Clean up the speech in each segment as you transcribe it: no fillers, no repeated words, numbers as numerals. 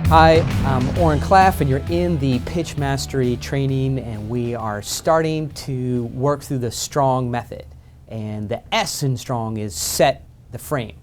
Hi, I'm Oren Claff, and you're in the Pitch Mastery training, and we are starting to work through the STRONG method. And the S in STRONG is set the frame.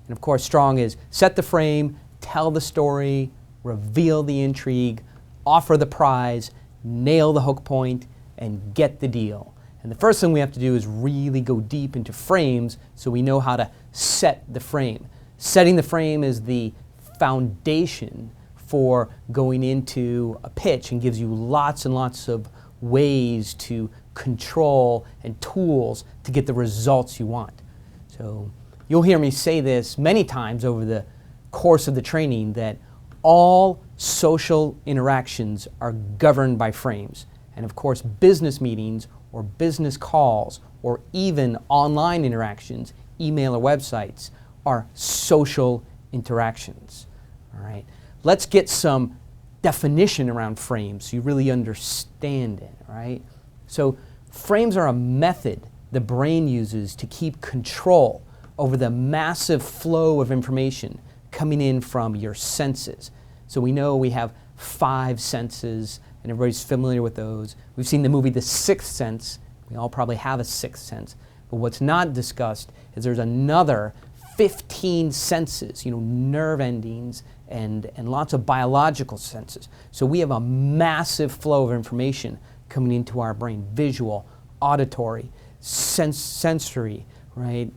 And of course, STRONG is set the frame, tell the story, reveal the intrigue, offer the prize, nail the hook point, and get the deal. And the first thing we have to do is really go deep into frames so we know how to set the frame. Setting the frame is the foundation for going into a pitch and gives you lots and lots of ways to control and tools to get the results you want. So you'll hear me say this many times over the course of the training, that all social interactions are governed by frames. And of course, business meetings or business calls or even online interactions, email or websites, are social interactions. All right, let's get some definition around frames so you really understand it, all right? So frames are a method the brain uses to keep control over the massive flow of information coming in from your senses. So we know we have 5 senses, and everybody's familiar with those. We've seen the movie The Sixth Sense. We all probably have a sixth sense. But what's not discussed is there's another 15 senses, nerve endings and lots of biological senses. So we have a massive flow of information coming into our brain: visual, auditory, sensory, right?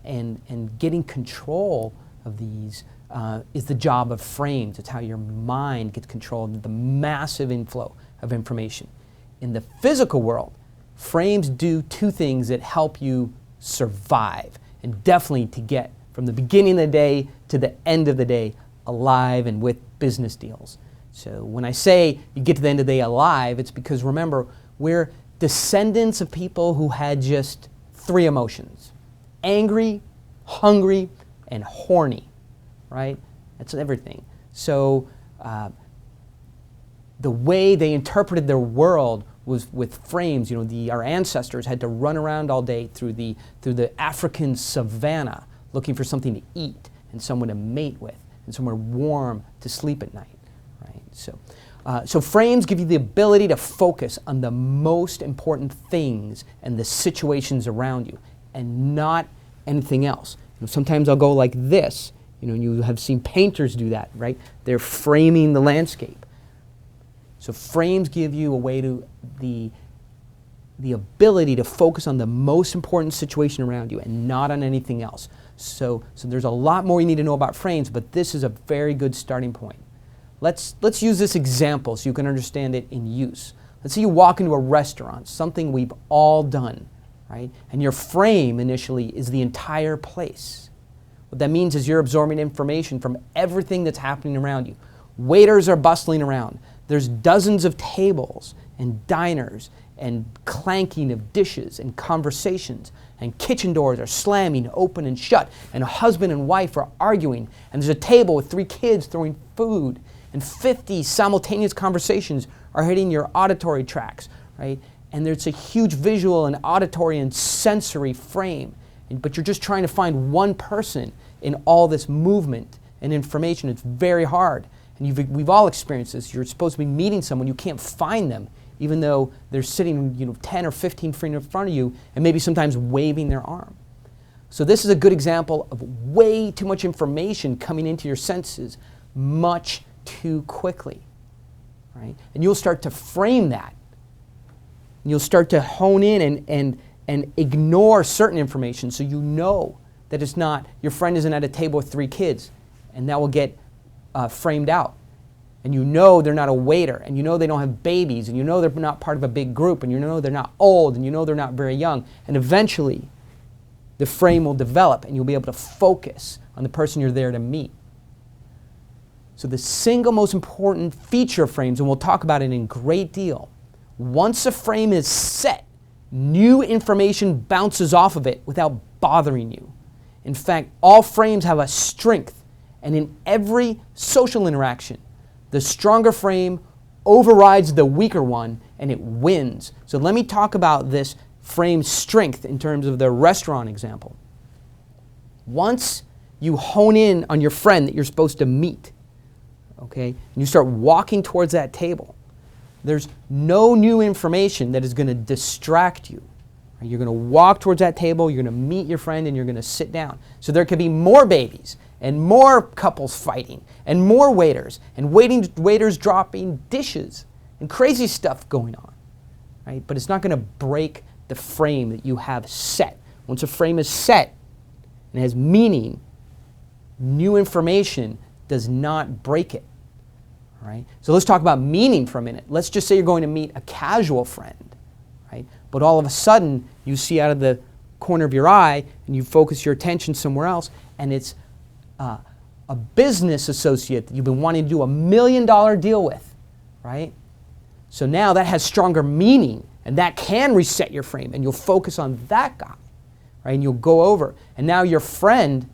And getting control of these is the job of frames. It's how your mind gets control of the massive inflow of information. In the physical world, frames do 2 things that help you survive, and definitely to get from the beginning of the day to the end of the day alive and with business deals. So when I say you get to the end of the day alive, it's because, remember, we're descendants of people who had just 3 emotions: angry, hungry, and horny, right? That's everything. So the way they interpreted their world was with frames. Our ancestors had to run around all day through the African savannah looking for something to eat and someone to mate with and somewhere warm to sleep at night, right? So frames give you the ability to focus on the most important things and the situations around you and not anything else. Sometimes I'll go like this, and you have seen painters do that, right? They're framing the landscape. So frames give you a way to the ability to focus on the most important situation around you and not on anything else. So there's a lot more you need to know about frames, but this is a very good starting point. Let's use this example so you can understand it in use. Let's say you walk into a restaurant, something we've all done, right? And your frame initially is the entire place. What that means is you're absorbing information from everything that's happening around you. Waiters are bustling around. There's dozens of tables and diners and clanking of dishes and conversations, and kitchen doors are slamming open and shut, and a husband and wife are arguing, and there's a table with 3 kids throwing food, and 50 simultaneous conversations are hitting your auditory tracts, right? And there's a huge visual and auditory and sensory frame, but you're just trying to find one person in all this movement and information. It's very hard, and we've all experienced this. You're supposed to be meeting someone, you can't find them, even though they're sitting 10 or 15 feet in front of you and maybe sometimes waving their arm. So this is a good example of way too much information coming into your senses much too quickly, right? And you'll start to frame that. And you'll start to hone in and ignore certain information so you know that it's not, your friend isn't at a table with 3 kids, and that will get framed out. And you know they're not a waiter, and you know they don't have babies, and you know they're not part of a big group, and you know they're not old, and you know they're not very young. And eventually, the frame will develop, and you'll be able to focus on the person you're there to meet. So the single most important feature of frames, and we'll talk about it in great deal, once a frame is set, new information bounces off of it without bothering you. In fact, all frames have a strength, and in every social interaction, the stronger frame overrides the weaker one and it wins. So let me talk about this frame strength in terms of the restaurant example. Once you hone in on your friend that you're supposed to meet, okay, and you start walking towards that table, there's no new information that is going to distract you. You're going to walk towards that table, you're going to meet your friend, and you're going to sit down. So there could be more babies, and more couples fighting, and more waiters, and waiters dropping dishes, and crazy stuff going on. Right? But it's not going to break the frame that you have set. Once a frame is set and has meaning, new information does not break it. All right? So let's talk about meaning for a minute. Let's just say you're going to meet a casual friend, right? But all of a sudden you see out of the corner of your eye and you focus your attention somewhere else, and it's a business associate that you've been wanting to do $1 million deal with, right? So now that has stronger meaning, and that can reset your frame, and you'll focus on that guy, right? And you'll go over, and now your friend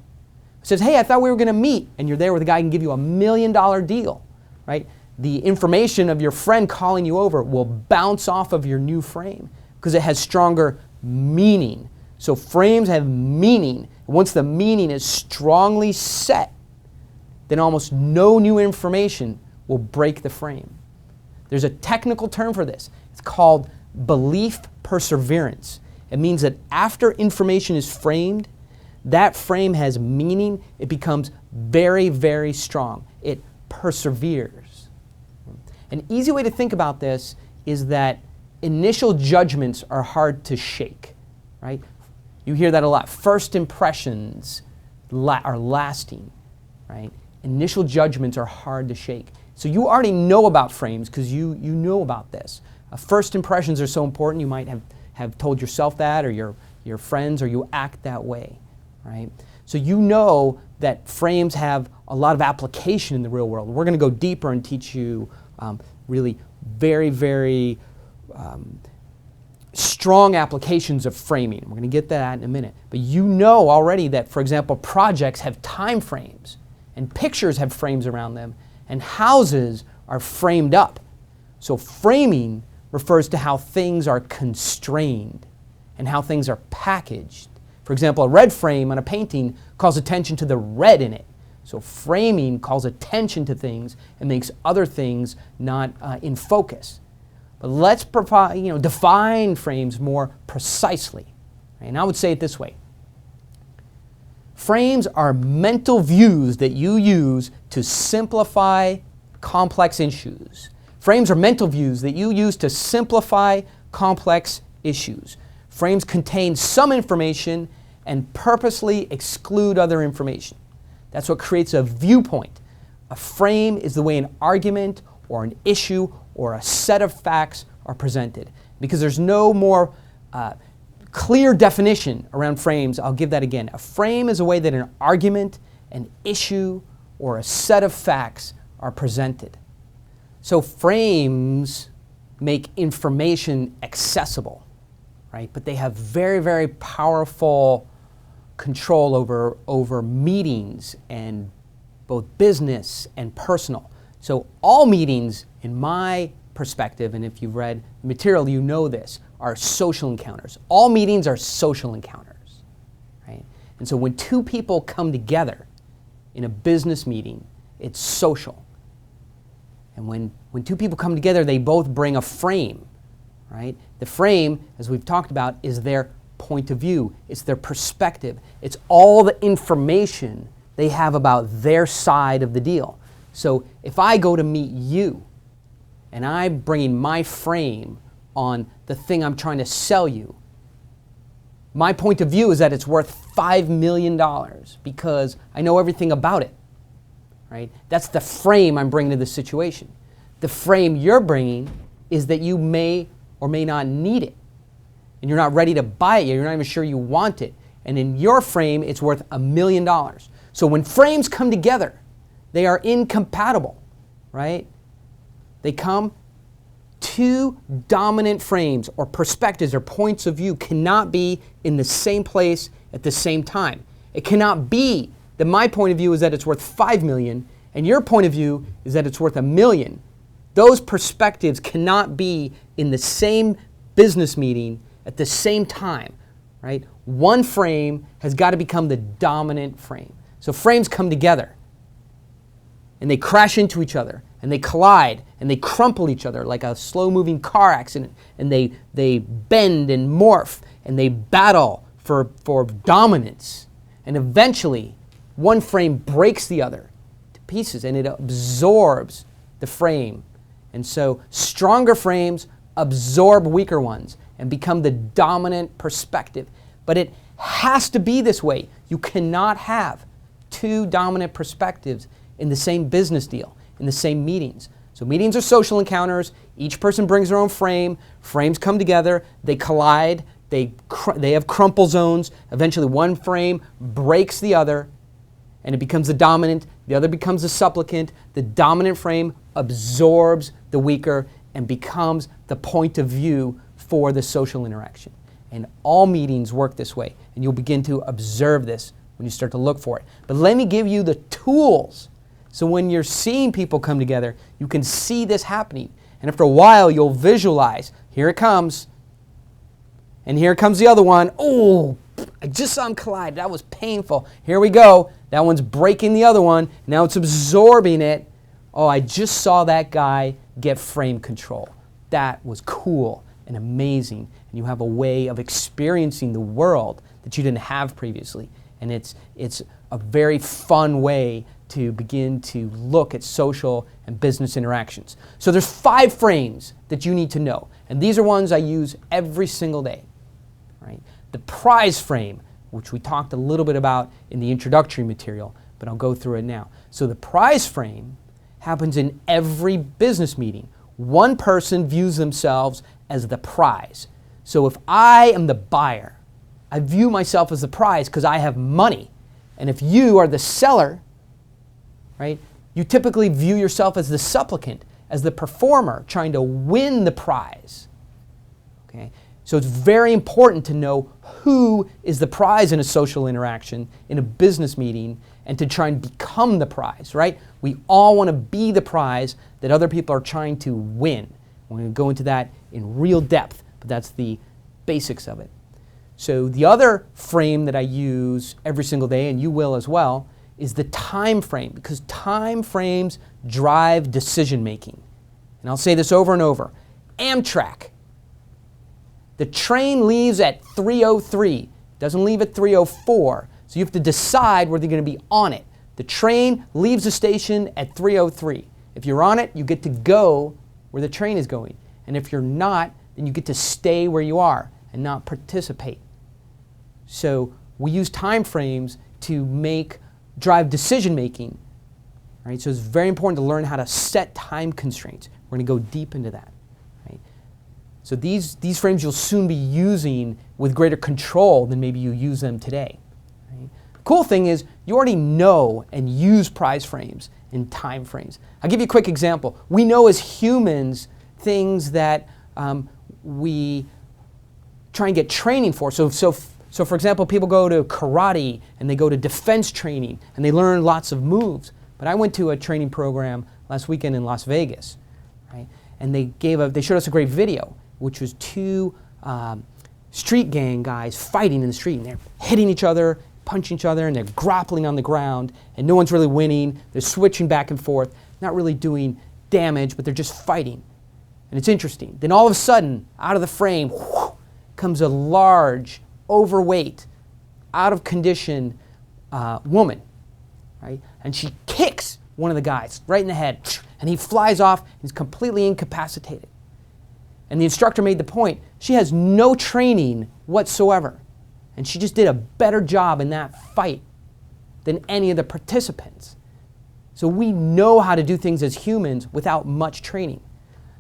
says, hey, I thought we were going to meet, and you're there with a guy who can give you $1 million deal, right? The information of your friend calling you over will bounce off of your new frame because it has stronger meaning. So frames have meaning. Once the meaning is strongly set, then almost no new information will break the frame. There's a technical term for this. It's called belief perseverance. It means that after information is framed, that frame has meaning. It becomes very, very strong. It perseveres. An easy way to think about this is that initial judgments are hard to shake, right? You hear that a lot. First impressions are lasting, right? Initial judgments are hard to shake. So you already know about frames because you know about this. First impressions are so important. You might have told yourself that, or your friends, or you act that way, right? So you know that frames have a lot of application in the real world. We're going to go deeper and teach you really very, very strong applications of framing. We're going to get to that in a minute. But you know already that, for example, projects have time frames, and pictures have frames around them, and houses are framed up. So framing refers to how things are constrained and how things are packaged. For example, a red frame on a painting calls attention to the red in it. So framing calls attention to things and makes other things not in focus. But let's define frames more precisely. Right? And I would say it this way. Frames are mental views that you use to simplify complex issues. Frames are mental views that you use to simplify complex issues. Frames contain some information and purposely exclude other information. That's what creates a viewpoint. A frame is the way an argument or an issue or a set of facts are presented. Because there's no more clear definition around frames, I'll give that again. A frame is a way that an argument, an issue, or a set of facts are presented. So frames make information accessible, right? But they have very, very powerful control over meetings and both business and personal. So all meetings, in my perspective, and if you've read material, you know this, are social encounters. All meetings are social encounters, right? And so when two people come together in a business meeting, it's social. And when two people come together, they both bring a frame, right? The frame, as we've talked about, is their point of view. It's their perspective. It's all the information they have about their side of the deal. So if I go to meet you and I'm bringing my frame on the thing I'm trying to sell you, my point of view is that it's worth $5 million because I know everything about it, right? That's the frame I'm bringing to the situation. The frame you're bringing is that you may or may not need it, and you're not ready to buy it. You're not even sure you want it. And in your frame, it's worth $1 million. So when frames come together, they are incompatible, right? They come. Two dominant frames or perspectives or points of view cannot be in the same place at the same time. It cannot be that my point of view is that it's worth $5 million and your point of view is that it's worth $1 million. Those perspectives cannot be in the same business meeting at the same time, right? One frame has got to become the dominant frame. So frames come together. and they crash into each other, and they collide, and they crumple each other like a slow-moving car accident, and they bend and morph, and they battle for dominance. And eventually, one frame breaks the other to pieces, and it absorbs the frame. And so stronger frames absorb weaker ones and become the dominant perspective. But it has to be this way. You cannot have two dominant perspectives in the same business deal, in the same meetings. So meetings are social encounters. Each person brings their own frame. Frames come together. They collide. They have crumple zones. Eventually one frame breaks the other, and it becomes the dominant. The other becomes the supplicant. The dominant frame absorbs the weaker and becomes the point of view for the social interaction. And all meetings work this way, and you'll begin to observe this when you start to look for it. But let me give you the tools, so when you're seeing people come together, you can see this happening. And after a while, you'll visualize, here it comes, and here comes the other one. Oh, I just saw them collide. That was painful. Here we go. That one's breaking the other one. Now it's absorbing it. Oh, I just saw that guy get frame control. That was cool and amazing. And you have a way of experiencing the world that you didn't have previously. And it's a very fun way to begin to look at social and business interactions. So there's 5 frames that you need to know. And these are ones I use every single day. Right? The prize frame, which we talked a little bit about in the introductory material, but I'll go through it now. So the prize frame happens in every business meeting. One person views themselves as the prize. So if I am the buyer, I view myself as the prize because I have money. And if you are the seller, right, you typically view yourself as the supplicant, as the performer trying to win the prize. Okay? So it's very important to know who is the prize in a social interaction, in a business meeting, and to try and become the prize, right? We all want to be the prize that other people are trying to win. We're going to go into that in real depth, but that's the basics of it. So the other frame that I use every single day, and you will as well, is the time frame, because time frames drive decision making. And I'll say this over and over. Amtrak. The train leaves at 3:03, doesn't leave at 3:04, so you have to decide whether you're going to be on it. The train leaves the station at 3:03. If you're on it, you get to go where the train is going. And if you're not, then you get to stay where you are and not participate. So we use time frames to drive decision making. Right? So it's very important to learn how to set time constraints. We're going to go deep into that. Right? So these frames you'll soon be using with greater control than maybe you use them today. Right? The cool thing is you already know and use prize frames and time frames. I'll give you a quick example. We know as humans things that we try and get training for. So for example, people go to karate and they go to defense training and they learn lots of moves. But I went to a training program last weekend in Las Vegas, right? And they showed us a great video, which was 2 street gang guys fighting in the street, and they're hitting each other, punching each other, and they're grappling on the ground, and no one's really winning. They're switching back and forth, not really doing damage, but they're just fighting. And it's interesting. Then all of a sudden, out of the frame, comes a large, overweight, out of condition woman, right? And she kicks one of the guys right in the head, and he flies off and is completely incapacitated. And the instructor made the point, she has no training whatsoever, and she just did a better job in that fight than any of the participants. So we know how to do things as humans without much training.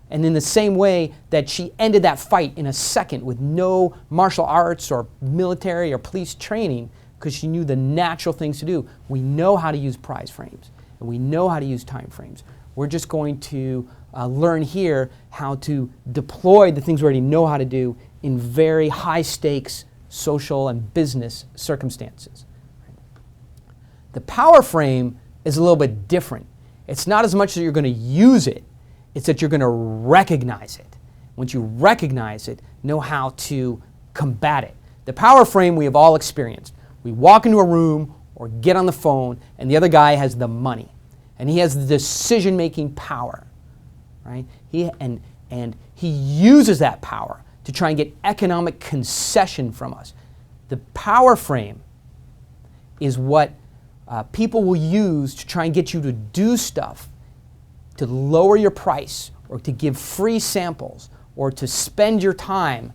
And in the same way that she ended that fight in a second with no martial arts or military or police training because she knew the natural things to do, we know how to use prize frames and we know how to use time frames. We're just going to learn here how to deploy the things we already know how to do in very high stakes social and business circumstances. The power frame is a little bit different. It's not as much that you're going to use it, it's that you're going to recognize it. Once you recognize it, know how to combat it. The power frame we have all experienced. We walk into a room or get on the phone and the other guy has the money. and he has the decision-making power, right? And he uses that power to try and get economic concession from us. The power frame is what people will use to try and get you to do stuff to lower your price or to give free samples or to spend your time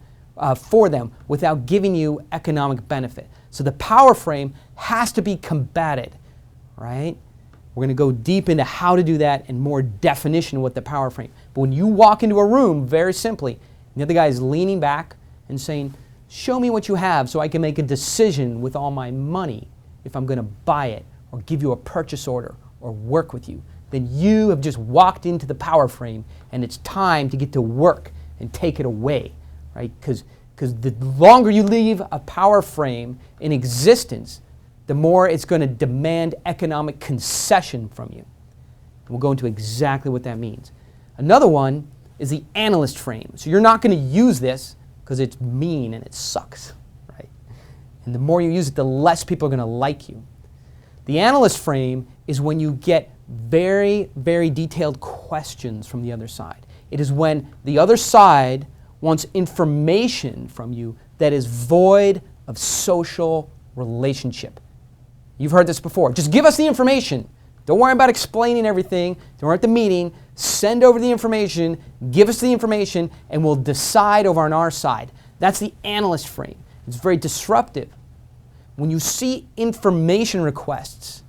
for them without giving you economic benefit. So the power frame has to be combated, right? We're going to go deep into how to do that and more definition of what the power frame. But when you walk into a room, very simply, the other guy is leaning back and saying, show me what you have so I can make a decision with all my money if I'm going to buy it or give you a purchase order or work with you. Then you have just walked into the power frame and it's time to get to work and take it away, right? Because the longer you leave a power frame in existence, the more it's going to demand economic concession from you. And we'll go into exactly what that means. Another one is the analyst frame. So you're not going to use this because it's mean and it sucks, right? And the more you use it, the less people are going to like you. The analyst frame is when you get very, very detailed questions from the other side. It is when the other side wants information from you that is void of social relationship. You've heard this before. Just give us the information. Don't worry about explaining everything. Don't worry at the meeting. Send over the information. Give us the information, and we'll decide over on our side. That's the analyst frame. It's very disruptive. When you see information requests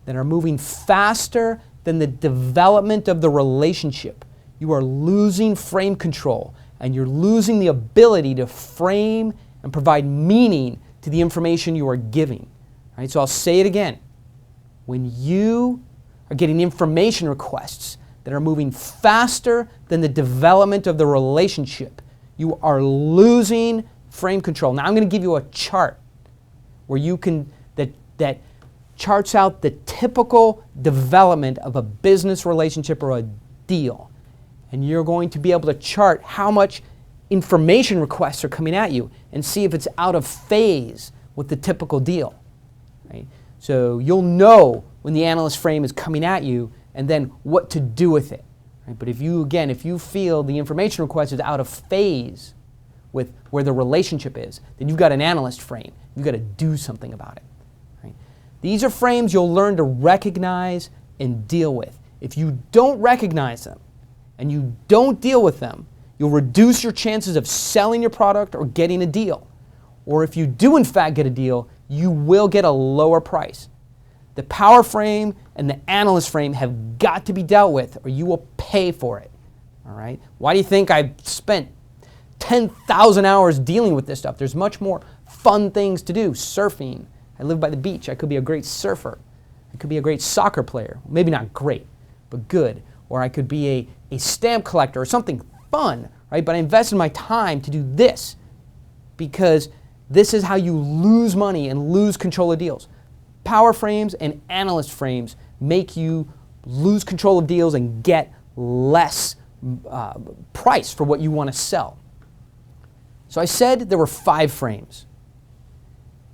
that are moving faster than the development of the relationship, you are losing frame control, and you're losing the ability to frame and provide meaning to the information you are giving. Right? So I'll say it again. When you are getting information requests that are moving faster than the development of the relationship, you are losing frame control. Now I'm going to give you a chart where you can that charts out the typical development of a business relationship or a deal. And you're going to be able to chart how much information requests are coming at you and see if it's out of phase with the typical deal. Right? So you'll know when the analyst frame is coming at you and then what to do with it. Right? But if you feel the information request is out of phase with where the relationship is, then you've got an analyst frame. You've got to do something about it. Right? These are frames you'll learn to recognize and deal with. If you don't recognize them and you don't deal with them, you'll reduce your chances of selling your product or getting a deal. Or if you do in fact get a deal, you will get a lower price. The power frame and the analyst frame have got to be dealt with or you will pay for it. All right? Why do you think I've spent 10,000 hours dealing with this stuff? There's much more fun things to do. Surfing. I live by the beach. I could be a great surfer. I could be a great soccer player. Maybe not great, but good. Or I could be a stamp collector or something fun, right? But I invested my time to do this because this is how you lose money and lose control of deals. Power frames and analyst frames make you lose control of deals and get less price for what you want to sell. So I said there were 5 frames.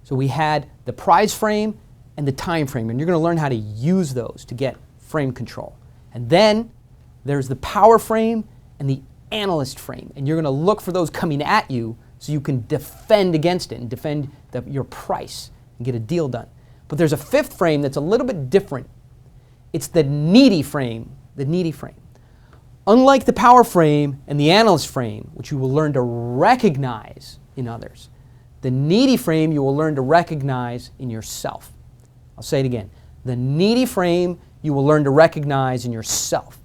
So we had the prize frame and the time frame, and you're going to learn how to use those to get frame control. And then there's the power frame and the analyst frame, and you're going to look for those coming at you so you can defend against it and defend your price and get a deal done. But there's a 5th frame that's a little bit different. It's the needy frame, Unlike the power frame and the analyst frame, which you will learn to recognize in others, the needy frame you will learn to recognize in yourself. I'll say it again. The needy frame you will learn to recognize in yourself.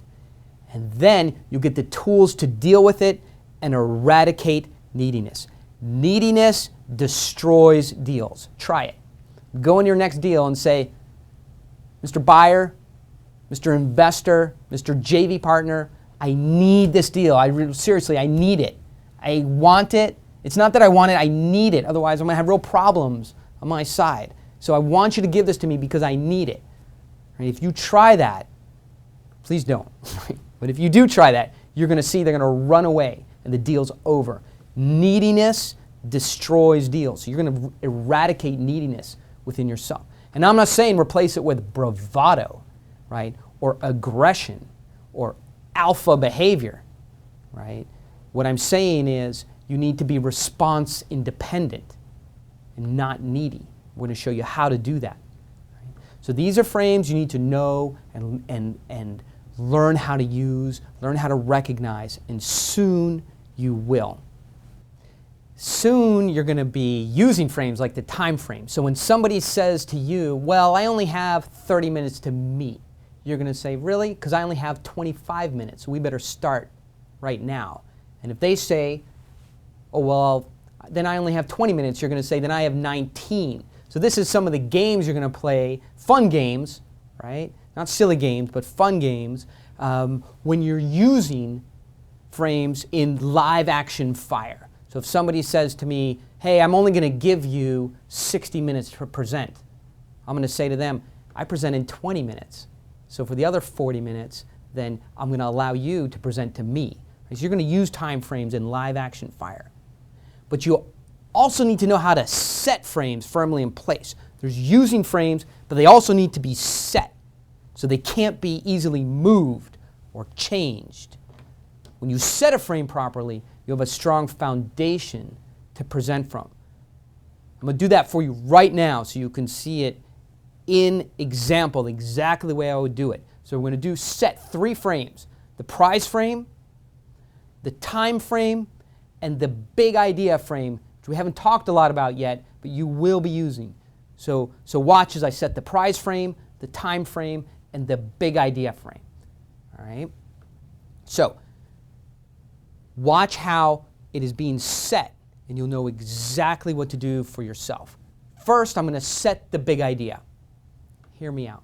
And then you'll get the tools to deal with it and eradicate neediness. Neediness destroys deals. Try it. Go into your next deal and say, Mr. Buyer, Mr. Investor, Mr. JV Partner, I need this deal. Seriously, I need it. I want it. It's not that I want it, I need it. Otherwise, I'm going to have real problems on my side. So I want you to give this to me because I need it. Right? If you try that, please don't. But if you do try that, you're going to see they're going to run away and the deal's over. Neediness destroys deals. So you're going to eradicate neediness within yourself. And I'm not saying replace it with bravado, right? or aggression or alpha behavior, right? What I'm saying is you need to be response independent and not needy. We're going to show you how to do that. Right? So these are frames you need to know and learn how to use, learn how to recognize, and soon you will. Soon you're going to be using frames like the time frame. So when somebody says to you, well, I only have 30 minutes to meet, you're going to say, really? Because I only have 25 minutes, so we better start right now. And if they say, oh, well, then I only have 20 minutes, you're going to say, then I have 19. So this is some of the games you're going to play, fun games, right? Not silly games, but fun games, when you're using frames in live action fire. So if somebody says to me, hey, I'm only going to give you 60 minutes to present, I'm going to say to them, I present in 20 minutes. So for the other 40 minutes, then I'm going to allow you to present to me. So you're going to use time frames in live action fire. But you also need to know how to set frames firmly in place. There's using frames, but they also need to be set. So they can't be easily moved or changed. When you set a frame properly, you have a strong foundation to present from. I'm going to do that for you right now so you can see it in example, exactly the way I would do it. So we're going to set 3 frames: the prize frame, the time frame, and the big idea frame, which we haven't talked a lot about yet, but you will be using. So watch as I set the prize frame, the time frame, and the big idea frame. All right? So watch how it is being set, and you'll know exactly what to do for yourself. First, I'm going to set the big idea. Hear me out.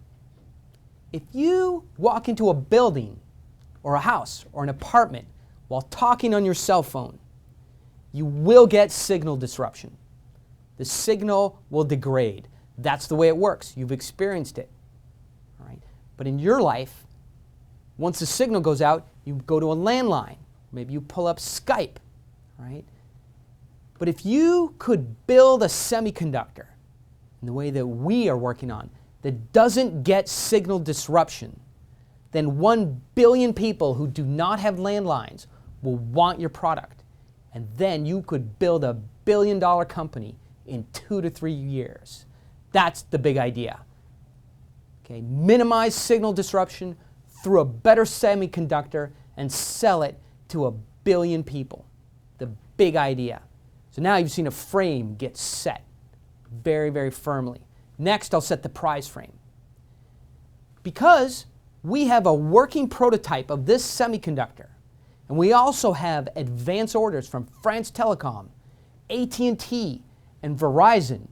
If you walk into a building or a house or an apartment while talking on your cell phone, you will get signal disruption. The signal will degrade. That's the way it works. You've experienced it. All right? But in your life, once the signal goes out, you go to a landline. Maybe you pull up Skype. Right? But if you could build a semiconductor in the way that we are working on that doesn't get signal disruption, then 1 billion people who do not have landlines will want your product. And then you could build a $1 billion company in 2 to 3 years. That's the big idea. Okay, minimize signal disruption through a better semiconductor and sell it to 1 billion people. The big idea. So now you've seen a frame get set very, very firmly. Next, I'll set the prize frame. Because we have a working prototype of this semiconductor, and we also have advance orders from France Telecom, AT&T, and Verizon,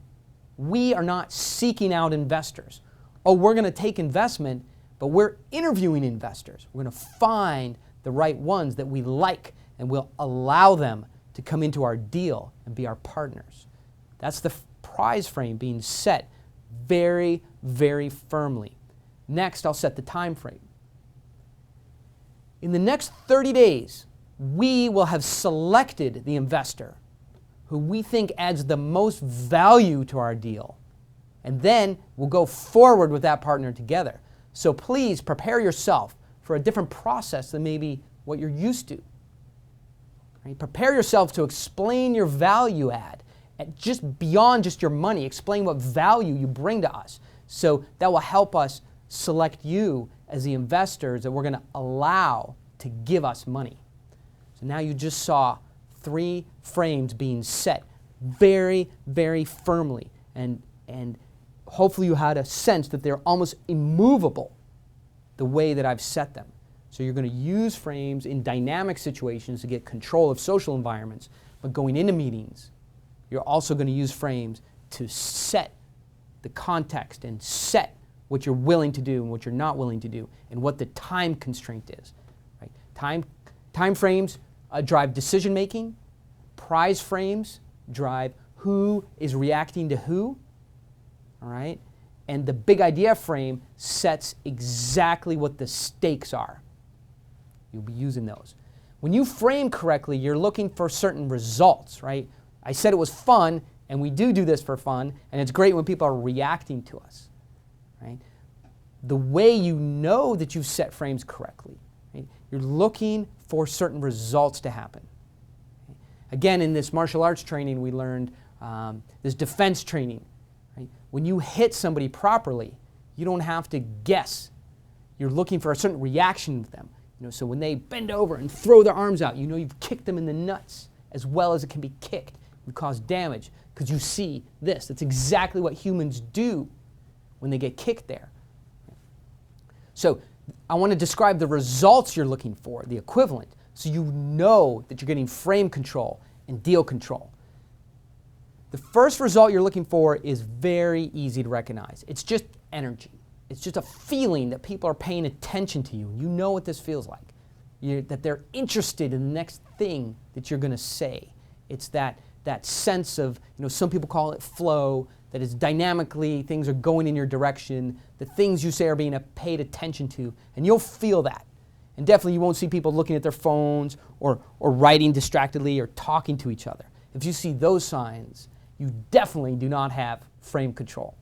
we are not seeking out investors. Oh, we're going to take investment, but we're interviewing investors. We're going to find the right ones that we like, and we'll allow them to come into our deal and be our partners. That's the prize frame being set very, very firmly. Next, I'll set the time frame. In the next 30 days, we will have selected the investor who we think adds the most value to our deal. And then we'll go forward with that partner together. So please prepare yourself for a different process than maybe what you're used to. Right? Prepare yourself to explain your value add, and just beyond just your money. Explain what value you bring to us. So that will help us select you as the investors that we're going to allow to give us money. So now you just saw 3 frames being set very, very firmly. And hopefully you had a sense that they're almost immovable the way that I've set them. So you're going to use frames in dynamic situations to get control of social environments. But going into meetings, you're also going to use frames to set the context and set what you're willing to do and what you're not willing to do, and what the time constraint is. Right? Time frames drive decision making. Prize frames drive who is reacting to who. All right? And the big idea frame sets exactly what the stakes are. You'll be using those. When you frame correctly, you're looking for certain results, right? I said it was fun, and we do this for fun, and it's great when people are reacting to us, right? the way you know that you've set frames correctly. Right? You're looking for certain results to happen. Again, in this martial arts training, we learned this defense training. Right? When you hit somebody properly, you don't have to guess. You're looking for a certain reaction to them. So when they bend over and throw their arms out, you know you've kicked them in the nuts as well as it can be kicked. You cause damage because you see this. That's exactly what humans do when they get kicked there. So I want to describe the results you're looking for, the equivalent, so you know that you're getting frame control and deal control. The first result you're looking for is very easy to recognize. It's just energy. It's just a feeling that people are paying attention to you. You know what this feels like, that they're interested in the next thing that you're going to say. It's that sense of, some people call it flow, that is dynamically, things are going in your direction, the things you say are being paid attention to, and you'll feel that. And definitely you won't see people looking at their phones or writing distractedly or talking to each other. If you see those signs, you definitely do not have frame control.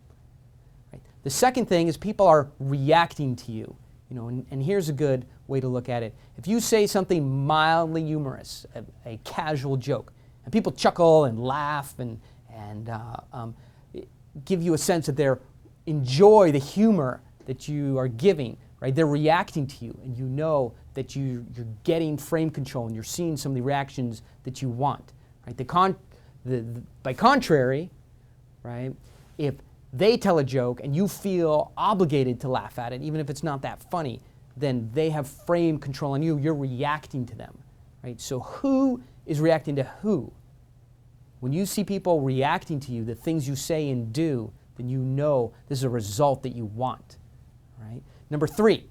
Right? The second thing is people are reacting to you. And here's a good way to look at it. If you say something mildly humorous, a casual joke, and people chuckle and laugh and give you a sense that they enjoy the humor that you are giving, right? They're reacting to you, and you know that you're getting frame control and you're seeing some of the reactions that you want, right? By contrary, right, if they tell a joke and you feel obligated to laugh at it, even if it's not that funny, then they have frame control on you. You're reacting to them, right? So who is reacting to who? When you see people reacting to you, the things you say and do, then you know this is a result that you want, right? Number 3,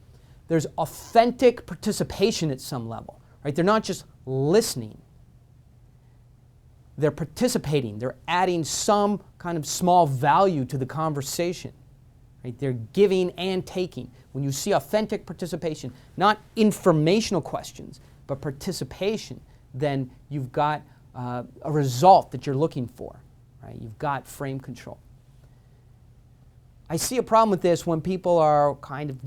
there's authentic participation at some level, right? They're not just listening. They're participating. They're adding some kind of small value to the conversation, right? They're giving and taking. When you see authentic participation, not informational questions, but participation, then you've got a result that you're looking for, right? You've got frame control. I see a problem with this when people are kind of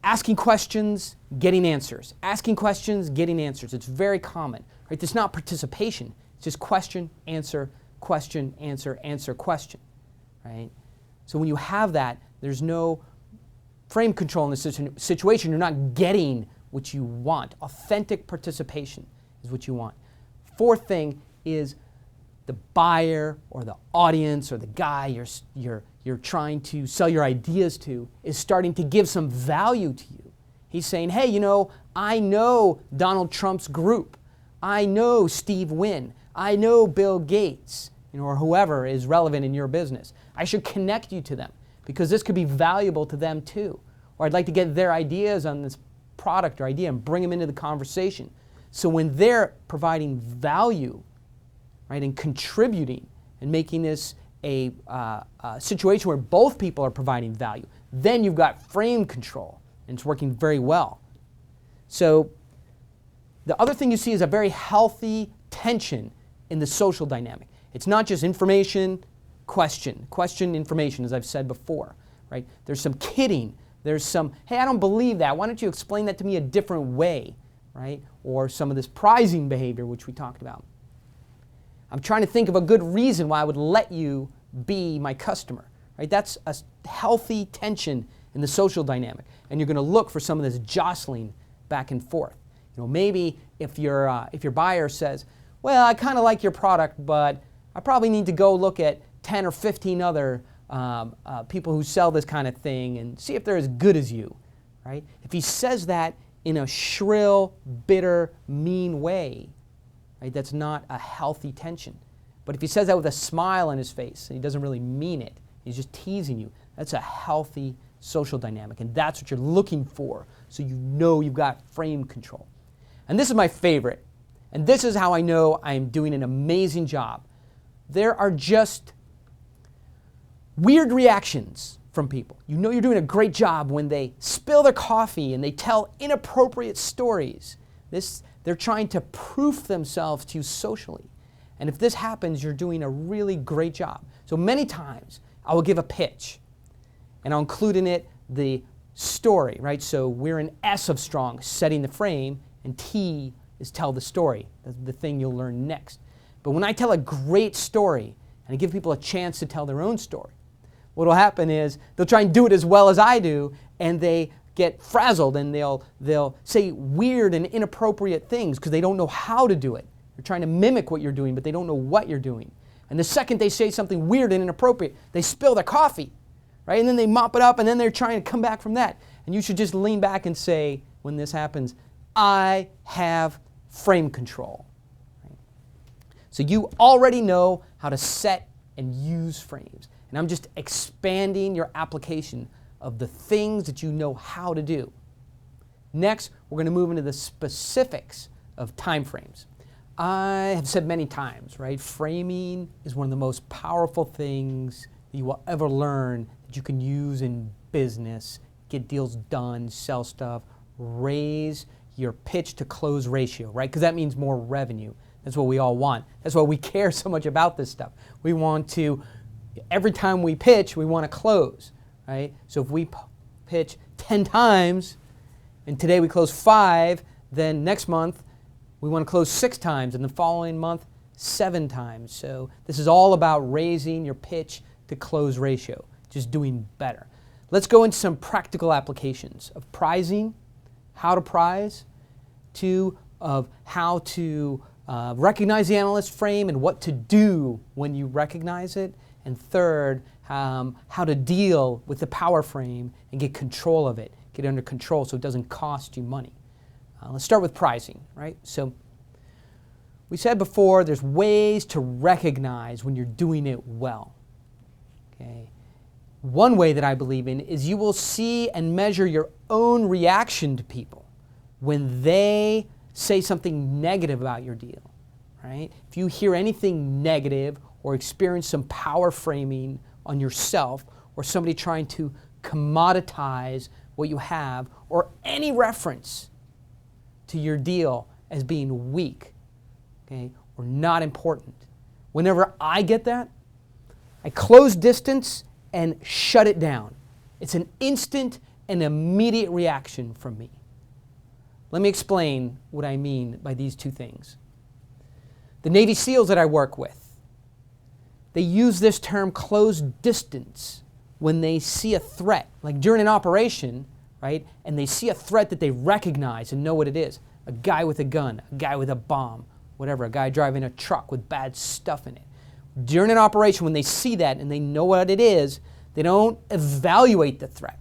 asking questions, getting answers. Asking questions, getting answers. It's very common, right? It's not participation. It's just question, answer, question, answer, answer, question, right? So when you have that, there's no frame control in this situation. You're not getting what you want. Authentic participation is what you want. Fourth thing is the buyer or the audience or the guy you're trying to sell your ideas to is starting to give some value to you. He's saying, hey, I know Donald Trump's group. I know Steve Wynn. I know Bill Gates, or whoever is relevant in your business. I should connect you to them because this could be valuable to them too. Or I'd like to get their ideas on this product or idea and bring them into the conversation. So when they're providing value, right, and contributing and making this a situation where both people are providing value, then you've got frame control, and it's working very well. So the other thing you see is a very healthy tension in the social dynamic. It's not just information, question, information, as I've said before, right? There's some kidding. There's some, hey, I don't believe that. Why don't you explain that to me a different way, right? Or some of this prizing behavior, which we talked about. I'm trying to think of a good reason why I would let you be my customer, right? That's a healthy tension in the social dynamic. And you're going to look for some of this jostling back and forth. Maybe if your buyer says, well, I kind of like your product, but I probably need to go look at 10 or 15 other people who sell this kind of thing and see if they're as good as you, right? If he says that in a shrill, bitter, mean way, right, that's not a healthy tension. But if he says that with a smile on his face and he doesn't really mean it, he's just teasing you, that's a healthy social dynamic. And that's what you're looking for, so you know you've got frame control. And this is my favorite. And this is how I know I'm doing an amazing job. There are just weird reactions from people. You know you're doing a great job when they spill their coffee and they tell inappropriate stories. They're trying to proof themselves to you socially. And if this happens, you're doing a really great job. So many times I will give a pitch and I'll include in it the story, right? So we're in S of strong, setting the frame, and T is tell the story, the thing you'll learn next. But when I tell a great story, and I give people a chance to tell their own story, what will happen is they'll try and do it as well as I do, and they get frazzled, and they'll say weird and inappropriate things because they don't know how to do it. They're trying to mimic what you're doing, but they don't know what you're doing. And the second they say something weird and inappropriate, they spill their coffee, right? And then they mop it up, and then they're trying to come back from that. And you should just lean back and say, when this happens, I have frame control. Right? So you already know how to set and use frames. And I'm just expanding your application of the things that you know how to do. Next, we're going to move into the specifics of time frames. I have said many times, right? Framing is one of the most powerful things you will ever learn that you can use in business, get deals done, sell stuff, raise your pitch to close ratio, right? Because that means more revenue. That's what we all want. That's why we care so much about this stuff. We want to, every time we pitch, we want to close, right? So if we pitch 10 times and today we close 5, then next month we want to close 6 times, and the following month 7 times. So this is all about raising your pitch to close ratio, just doing better. Let's go into some practical applications of pricing, how to price, of how to recognize the analyst frame and what to do when you recognize it, and third, how to deal with the power frame and get control of it, get under control so it doesn't cost you money. Let's start with pricing, right? So we said before there's ways to recognize when you're doing it well. Okay. One way that I believe in is you will see and measure your own reaction to people when they say something negative about your deal, right? If you hear anything negative or experience some power framing on yourself or somebody trying to commoditize what you have or any reference to your deal as being weak, okay, or not important. Whenever I get that, I close distance and shut it down. It's an instant and immediate reaction from me. Let me explain what I mean by these two things. The Navy SEALs that I work with, they use this term close distance when they see a threat, like during an operation, right? And they see a threat that they recognize and know what it is. A guy with a gun, a guy with a bomb, whatever, a guy driving a truck with bad stuff in it. During an operation, when they see that and they know what it is, they don't evaluate the threat.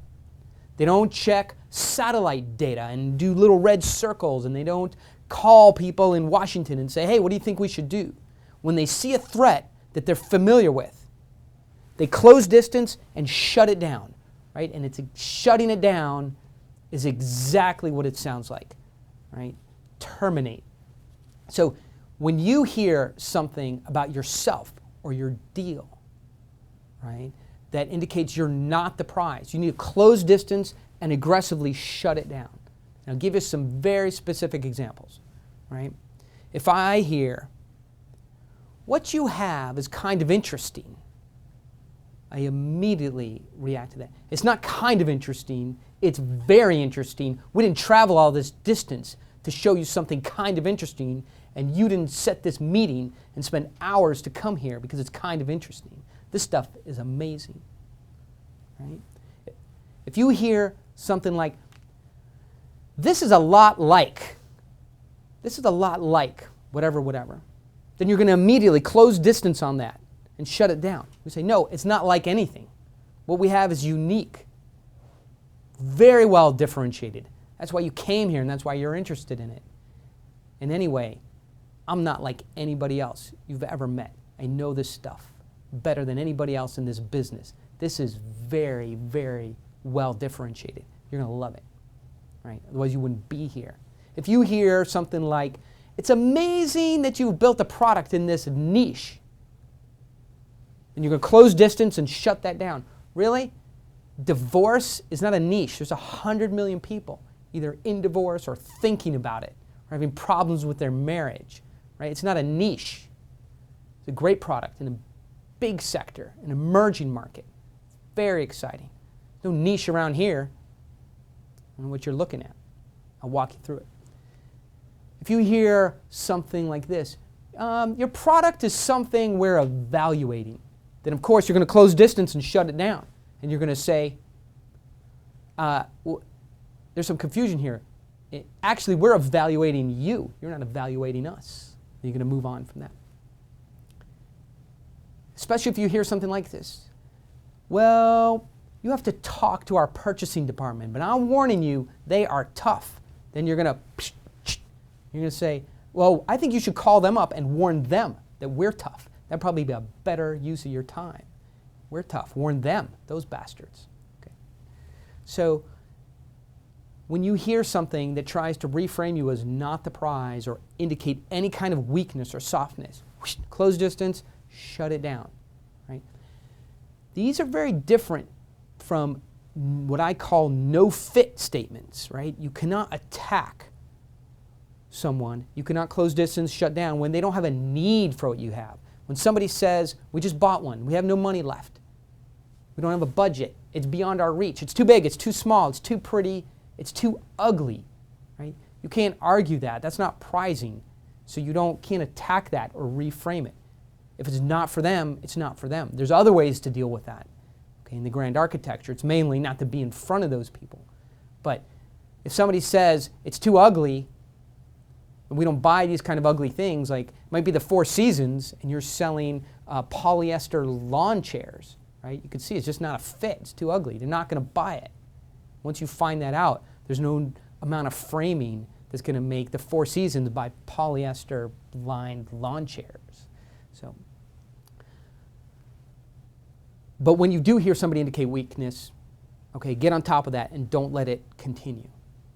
They don't check satellite data and do little red circles, and they don't call people in Washington and say, hey, what do you think we should do? When they see a threat that they're familiar with, they close distance and shut it down, right? And it's shutting it down is exactly what it sounds like, right? Terminate. So when you hear something about yourself or your deal, right, that indicates you're not the prize, you need to close distance and aggressively shut it down. And I'll give you some very specific examples, right? If I hear, what you have is kind of interesting, I immediately react to that. It's not kind of interesting, it's very interesting. We didn't travel all this distance to show you something kind of interesting, and you didn't set this meeting and spend hours to come here because it's kind of interesting. This stuff is amazing, right? If you hear something like, this is a lot like, whatever, whatever, then you're going to immediately close distance on that and shut it down. We say, no, it's not like anything. What we have is unique, very well differentiated. That's why you came here and that's why you're interested in it. And anyway, I'm not like anybody else you've ever met. I know this stuff better than anybody else in this business. This is very, very well differentiated. You're going to love it, right? Otherwise you wouldn't be here. If you hear something like, it's amazing that you've built a product in this niche, then you're going to close distance and shut that down. Really? Divorce is not a niche. There's 100 million people either in divorce or thinking about it or having problems with their marriage, right? It's not a niche. It's a great product in a big sector, an emerging market. Very exciting. No niche around here. I don't know what you're looking at. I'll walk you through it. If you hear something like this, your product is something we're evaluating, then of course you're going to close distance and shut it down. And you're going to say, well, there's some confusion here. Actually, we're evaluating you. You're not evaluating us. You're going to move on from that. Especially if you hear something like this. Well, you have to talk to our purchasing department, but I'm warning you, they are tough. Then you're going to say, well, I think you should call them up and warn them that we're tough. That'd probably be a better use of your time. We're tough. Warn them, those bastards. Okay. So when you hear something that tries to reframe you as not the prize or indicate any kind of weakness or softness, whoosh, close distance, shut it down. Right? These are very different from what I call no-fit statements. Right? You cannot attack someone. You cannot close distance, shut down when they don't have a need for what you have. When somebody says, we just bought one, we have no money left. We don't have a budget. It's beyond our reach. It's too big, it's too small, it's too pretty, it's too ugly. Right? You can't argue that. That's not prizing. So you can't attack that or reframe it. If it's not for them, it's not for them. There's other ways to deal with that. Okay? In the grand architecture, it's mainly not to be in front of those people. But if somebody says, it's too ugly, and we don't buy these kind of ugly things, like it might be the Four Seasons, and you're selling polyester lawn chairs, right? You can see it's just not a fit. It's too ugly. They're not going to buy it. Once you find that out, there's no amount of framing that's going to make the Four Seasons buy polyester lined lawn chairs. So, but when you do hear somebody indicate weakness, okay, get on top of that and don't let it continue.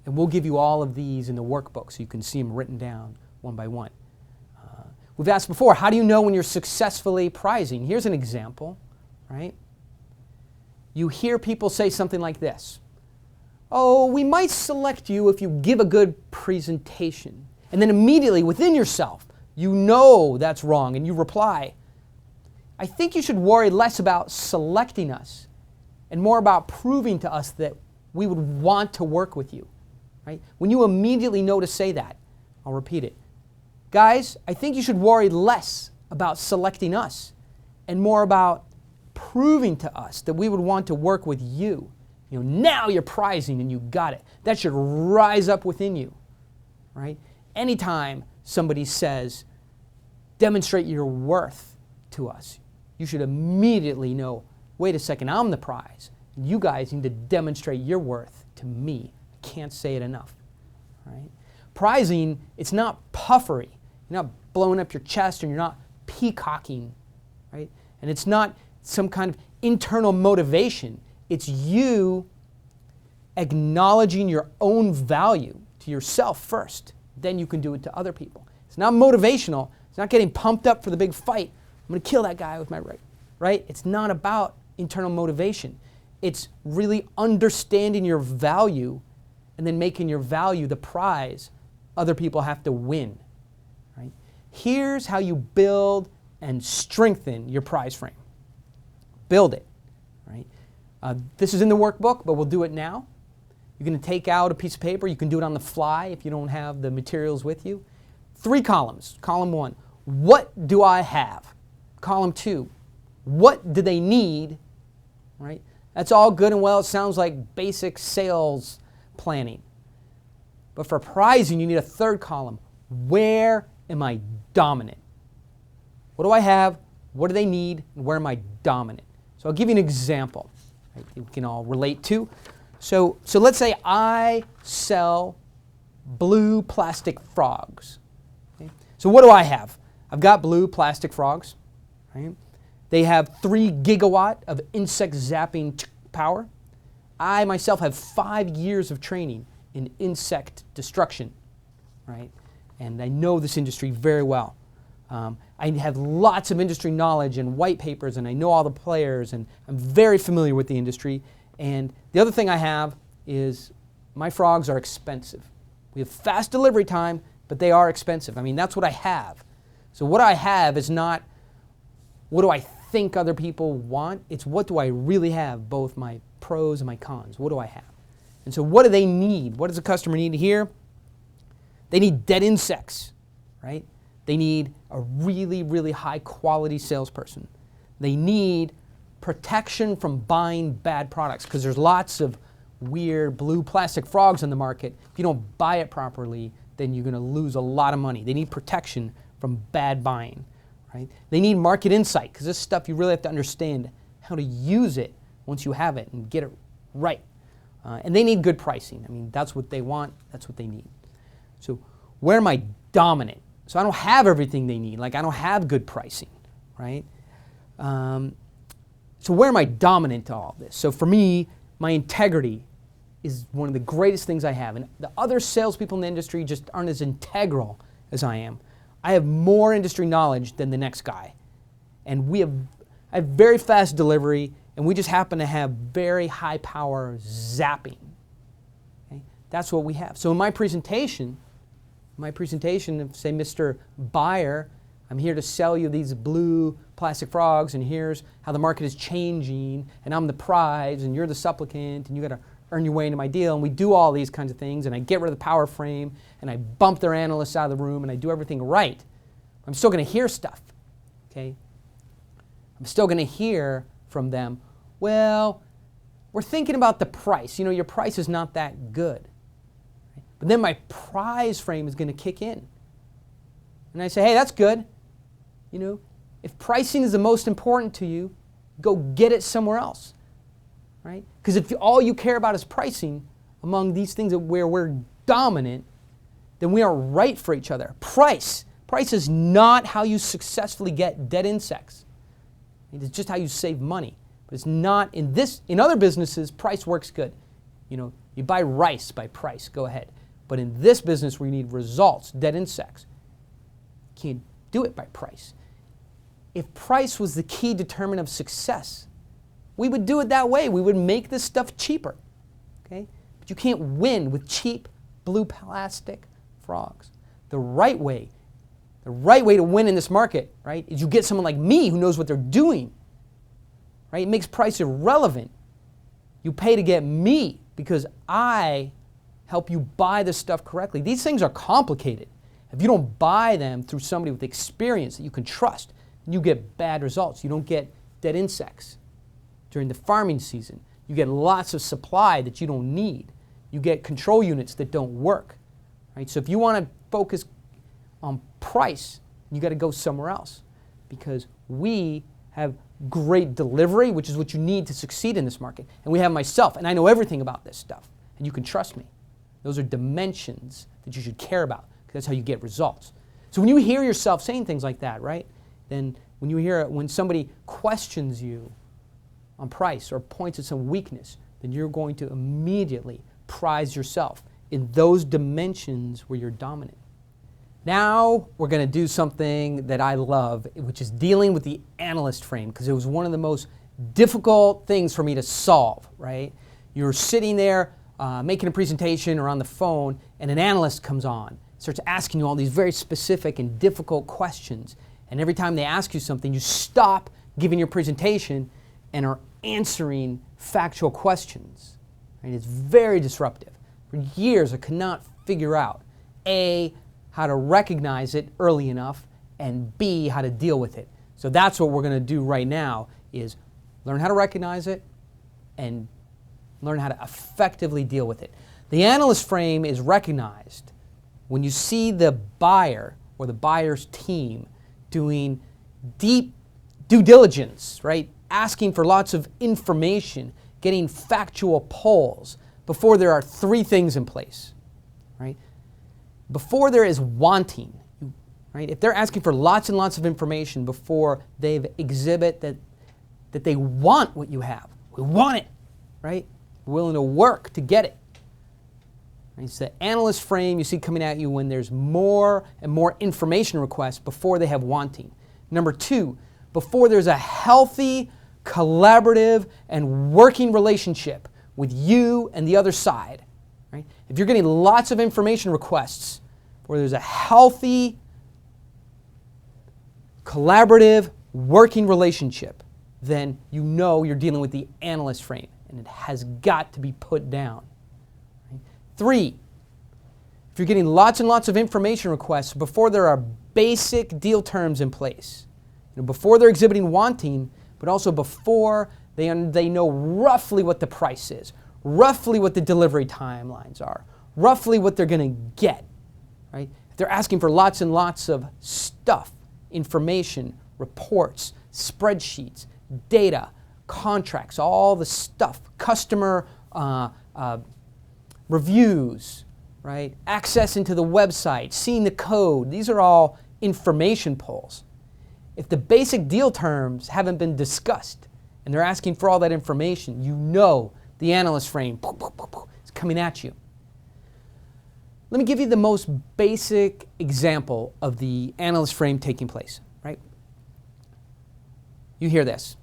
And we'll give you all of these in the workbook so you can see them written down one by one. We've asked before, how do you know when you're successfully prizing? Here's an example, right? You hear people say something like this. Oh, we might select you if you give a good presentation. And then immediately within yourself, you know that's wrong and you reply, I think you should worry less about selecting us and more about proving to us that we would want to work with you. Right? When you immediately know to say that, I'll repeat it. Guys, I think you should worry less about selecting us and more about proving to us that we would want to work with you. You know, now you're prizing and you got it. That should rise up within you. Right? Anytime somebody says, demonstrate your worth to us, you should immediately know, wait a second, I'm the prize. You guys need to demonstrate your worth to me. Can't say it enough. Right? Prizing, it's not puffery. You're not blowing up your chest and you're not peacocking. Right? And it's not some kind of internal motivation. It's you acknowledging your own value to yourself first. Then you can do it to other people. It's not motivational. It's not getting pumped up for the big fight. I'm going to kill that guy with my right. Right? It's not about internal motivation. It's really understanding your value and then making your value the prize other people have to win. Right? Here's how you build and strengthen your prize frame. Build it. Right? This is in the workbook, but we'll do it now. You're going to take out a piece of paper. You can do it on the fly if you don't have the materials with you. 3 columns. Column 1, what do I have? Column 2, what do they need? Right? That's all good and well. It sounds like basic sales planning. But for prizing, you need a 3rd column. Where am I dominant? What do I have? What do they need? And where am I dominant? So I'll give you an example right, we can all relate to. So let's say I sell blue plastic frogs. Okay? So what do I have? I've got blue plastic frogs. Right? They have 3 gigawatt of insect zapping power. I myself have 5 years of training in insect destruction, right? And I know this industry very well. I have lots of industry knowledge and white papers, and I know all the players, and I'm very familiar with the industry. And the other thing I have is my frogs are expensive. We have fast delivery time, but they are expensive. I mean, that's what I have. So what I have is not what do I think other people want. It's what do I really have, both my pros and my cons. What do I have? And so what do they need? What does a customer need to hear? They need dead insects, right? They need a really, really high quality salesperson. They need protection from buying bad products, because there's lots of weird blue plastic frogs on the market. If you don't buy it properly, then you're going to lose a lot of money. They need protection from bad buying, right? They need market insight, because this stuff you really have to understand how to use it once you have it and get it right. And they need good pricing. I mean, that's what they want. That's what they need. So where am I dominant? So I don't have everything they need. Like, I don't have good pricing, right? So where am I dominant to all this? So for me, my integrity is one of the greatest things I have. And the other salespeople in the industry just aren't as integral as I am. I have more industry knowledge than the next guy. And I have very fast delivery, and we just happen to have very high power zapping. Okay? That's what we have. So in my presentation, of, say, Mr. Buyer, I'm here to sell you these blue plastic frogs, and here's how the market is changing, and I'm the prize, and you're the supplicant, and you got to earn your way into my deal, and we do all these kinds of things, and I get rid of the power frame, and I bump their analysts out of the room, and I do everything right. I'm still going to hear stuff, okay? I'm still going to hear from them, well, we're thinking about the price. You know, your price is not that good. But then my prize frame is going to kick in. And I say, hey, that's good. You know, if pricing is the most important to you, go get it somewhere else, right? Because if all you care about is pricing among these things where we're dominant, then we aren't right for each other. Price is not how you successfully get dead insects. It's just how you save money. But it's not in other businesses, price works good. You know, you buy rice by price, go ahead. But in this business where you need results, dead insects, you can't do it by price. If price was the key determinant of success, we would do it that way. We would make this stuff cheaper, okay? But you can't win with cheap blue plastic frogs. The right way to win in this market, right, is you get someone like me who knows what they're doing, right? It makes price irrelevant. You pay to get me because I help you buy this stuff correctly. These things are complicated. If you don't buy them through somebody with experience that you can trust, you get bad results. You don't get dead insects during the farming season. You get lots of supply that you don't need. You get control units that don't work, right? So if you want to focus on price, you got to go somewhere else, because we have great delivery, which is what you need to succeed in this market. And we have myself, and I know everything about this stuff, and you can trust me. Those are dimensions that you should care about, because that's how you get results. So when you hear yourself saying things like that, right, then when somebody questions you on price or points at some weakness, then you're going to immediately prize yourself in those dimensions where you're dominant. Now we're going to do something that I love, which is dealing with the analyst frame, because it was one of the most difficult things for me to solve, right? You're sitting there making a presentation or on the phone, and an analyst comes on, starts asking you all these very specific and difficult questions. And every time they ask you something, you stop giving your presentation and are answering factual questions. Right? It's very disruptive. For years, I could not figure out, A, how to recognize it early enough, and B, how to deal with it. So that's what we're going to do right now, is learn how to recognize it and learn how to effectively deal with it. The analyst frame is recognized when you see the buyer or the buyer's team doing deep due diligence, right? Asking for lots of information, getting factual polls before there are three things in place, right? Before there is wanting, right? If they're asking for lots and lots of information before they exhibit that they want what you have, we want it, right? We're willing to work to get it. It's the analyst frame you see coming at you when there's more and more information requests before they have wanting. Number two, before there's a healthy, collaborative, and working relationship with you and the other side. Right? If you're getting lots of information requests where there's a healthy, collaborative, working relationship, then you know you're dealing with the analyst frame, and it has got to be put down. 3, if you're getting lots and lots of information requests before there are basic deal terms in place, before they're exhibiting wanting, but also before they know roughly what the price is, roughly what the delivery timelines are, roughly what they're going to get, right? If they're asking for lots and lots of stuff, information, reports, spreadsheets, data, contracts, all the stuff, customer reviews, right? Access into the website, seeing the code, these are all information polls. If the basic deal terms haven't been discussed and they're asking for all that information, you know the analyst frame is coming at you. Let me give you the most basic example of the analyst frame taking place, right? You hear this.